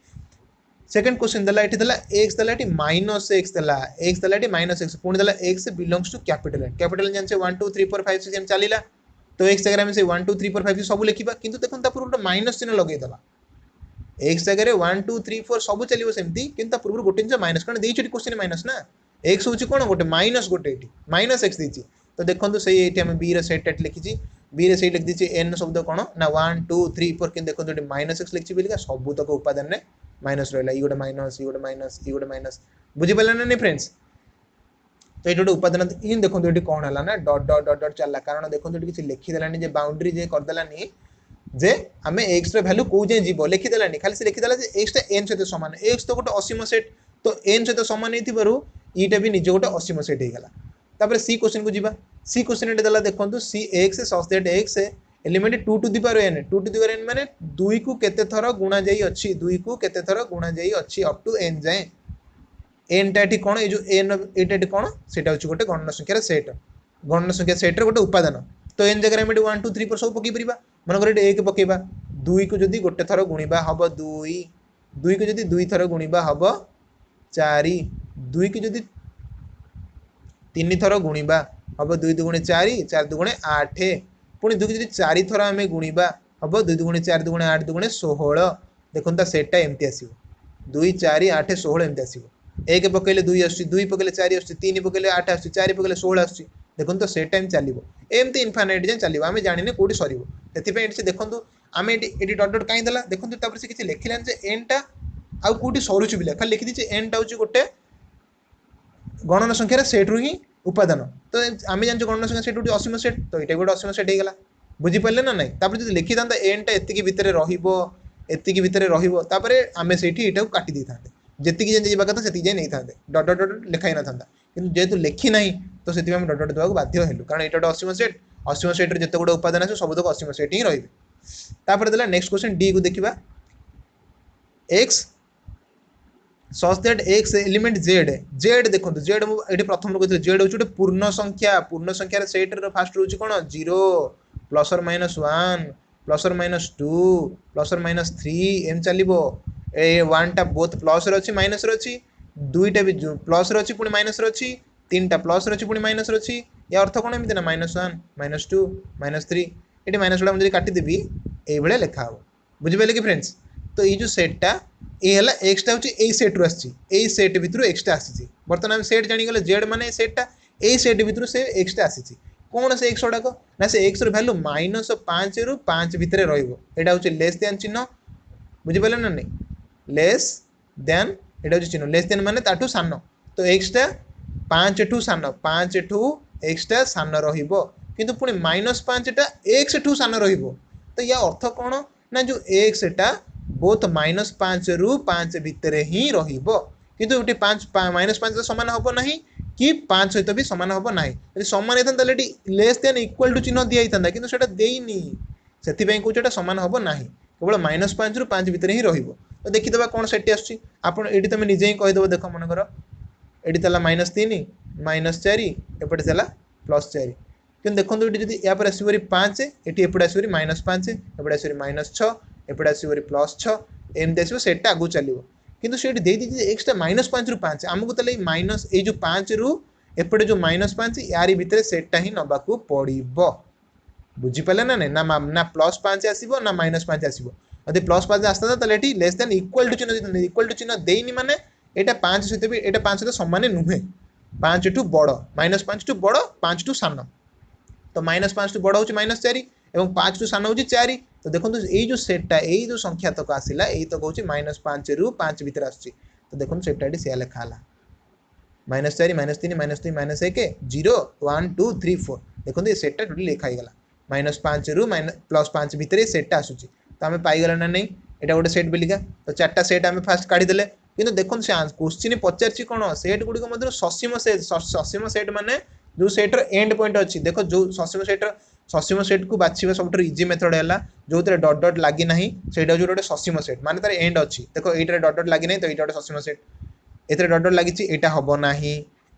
सेकंड क्वेश्चन दला एठी दला x दला एठी -x दला x दला एठी -x पुणी दला x बिलोंग्स टू कैपिटल जान से 1 2 3 4 5 6 चलीला तो x जगह में से 1 2 3 4 5 सब लिखिबा किंतु देखन ता पूर्व माइनस चिन्ह लगै दला x जगह 1 2 3 4 सब चलिबो सेमती किंतु ता पूर्व गोटे जिन माइनस कारण देछि क्वेश्चन माइनस ना x होछि कोन गोटे माइनस गोटे एठी -x देछि तो देखंतु सही एठी हम b रे सेट टाइट लिखिछि b रे सेट लिख दिछि n शब्द कोन ना 1 2 3 4 किन देखंतु एठी -x लिखछि बिलिका सब तक उपादान रे माइनस रहा ये गोटे माइनस ये गोटे माइनस ये गोटे माइनस बुझीपारे ना नहीं फ्रेंड्स। तो ये गोटे उपादान इन देखो ये कौन है ना डट डट डट डट चलला कारण देखो ये किसी लिखिदेलानी बाउंड्री जे करदेलानी जे आम एक्स वैल्यू कौ जाए जीव लिखिदेलानी खाली से लिखिदेला एक्स एन सहित सामान एक्स तो गोटे असीम सेट तो एन सहित सामान ये भी निज गोटे असीम सेट होगा। तापर सी क्वेश्चन को जीवा सी क्वेश्चन देला देखो C x such that x element 2 to the power n 2 to the power n माने 2 को केते थर गुणा जाई अछि 2 को केते थर गुणा जाई अछि अप टू n जाए n टाटी कोन ए जो n एटाटी कोन सेटा होछि गोटे गणन संख्यार सेट गणन संख्या सेट रे गोटे उपादान तो n जगह में 1 2 3 4 सब पकी परिबा मन करे 1 पकेबा 2 को जदी गोटे थर गुणीबा हबो 2 2 को जदी 2 थर गुणीबा हबो 4 2 को जदी 3 थर गुणीबा हबो 2 दुगुणे 4 4 दुगुणे 8 पुणी 2 जब 4 थर आम गुणा हम 2 दुगुणे 4 दुगुणे 8 दुगुणे 16 देखो सेटा एमती आसो 2 4 8 16 एमती आसो 1 पकड़े 2 आस 2 पकड़े 4 आस 3 पकड़े 8 आस 4 पकड़े 16 आस देखो तो से टाइम चलो एमती इनफाइनाइट जाए चलो आम जाने कौटी सर से देखो आम ये डट डट कहीं देला देखो से किसी लिखिलान एन टा आउ कौटी सरुच बिला खाली लिखिदी एन टा हूँ गोटे गणन संख्यार सेट रु ही उपादान तो आम जान गणन संख्या सेट गोटे असीम सेट तो ये गोटे असीम सेट होगा बुझीपारे ना नहीं। तापर जो लिखी था एन टा एति भितर एति भितर रही आम से काटी दे था जी जावा कथा से जाए नहीं था डट डट डट लिखाई ना था कि जेहेतु लिखी ना तो से डट डट देवाक बाध्य हेलु कारण ये गोटे असीम सेट जिते गोटे उपादान आस सब तक असीम सेट ही रही। नेक्स्ट क्वेश्चन डी को देखा x such that x element Z Z देखो जेड ये प्रथम कहते जेड हूँ पूर्ण संख्यार सेट फास्ट रोच कौन 0 प्लस और -1 प्लस और -2 प्लस और -3 एम चलो ए 1 टा बोथ प्लस रही माइनस रही 2टा भी प्लस रही पुणी माइनस रही 3टा प्लस रही पुणी माइनस रही या अर्थ कौन एमती ना -1 -2 -3 ये माइनस गुड़ा मुझे काटिदेवी ये लिखा हे बुझिपारे कि फ्रेंड्स। तो ये जो सेटा ये है एक्सटा हूँ यही सेट्रु आई सेट भितर एक्सटा आसी बर्तमान आम सेट जानीगले जेड माने सेटा यही सेट भितर से एक्सटा आसी कौन से एक्स गुड़ाक ना से एक्स रैल्यू -5 रु 5 भितर रहा हूँ लेस दैन चिन्ह बुझीपारे ना नहीं लेस दैन यहाँ हूँ चिन्ह लेस दैन माने ताठू सान तो एक्सटा 5 ठू सान 5 ठू एक्सटा सान रु पुणी -5टा एक्स ठू सान तो या अर्थ कौन ना जो एक्सटा बोथ -5 रु 5 भितर ही रु 5 सामान हम ना कि 5 सहित भी सामान हम ना यदि सामान होता लेस देन इक्वल टू चिन्ह दिया था कि देनी से कौन सामान हम ना केवल -5 रु 5 भितर ही रही तो देखीदे कौन सेट आप तुम निजे ही कहीदेव देख मनकर ये -3 -4 एपटे चला +4 कि देखो ये या आसपरी 5 ये एपटे आसपरी -5 एपटे आसपरी -6 एपटे आसपरी +6 एमती आसो सेटा आगू चलो किंतु से एक्सटा -5 रु 5 आमको ताले माइनस ये जो 5 रु एपटे जो -5 यारी भितर सेटा ही नबाकू पड़ो बुझीपारे ना नहीं ना +5 आसो ना -5 आसो यदि +5 आसता ये लेस दैन इक्वल टू चिन्ह इक्वल टू चिन्ह देनी माने यहाँ 5 सहित भी यहाँ 5 सहित सामान नुहे 5 ठू बड़ -5 ठू बड़ 5 ठू सान तो -5 टू बड़ हूँ -4 और 5 टू सान हूँ 4। तो देखो ये जो सेटा यही जो संख्या तक आसला यही तक हूँ -5 रु 5 भितर आसुची। तो देखो सेटा ये सीया लिखाला -4 -3 -2 -1 0 1 2 3 4 देखो ये सेटा टोटल लिखाईगला -5 रु +5 भितर सेटा आसूची। तो आम पाईगला ना नहीं यहाँ गोटे सेट बिलिका। तो 4टा सेट आम फास्ट काढ़ीदे कि देखो से क्वेश्चन पचार कौन सेट गुड़िक मध्य ससीम सेट माने जो सेट्र एंड पॉइंट अच्छी देख जो ससीम सेट को बाछा सब इजी मेथड है जो डट डट लगी ना से गोटे ससीम सेट माने तार एंड अच्छी देख ये डट डट लगी ना तो ये गोटे ससीम सेट एत डट डट लगी यहाँ हम ना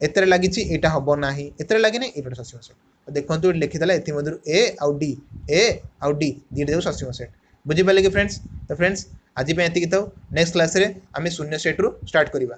एतर लगी यहाँ हम ना एतर लगी ना ये गोटे ससीम सेट। देखो लिखीदेला ए आउ डी दीटा जो ससीम सेट बुझीपारे कि फ्रेंड्स। तो फ्रेंड्स आज ये था नेक्स्ट क्लास रे आम शून्य सेट रु स्टार्ट करवा।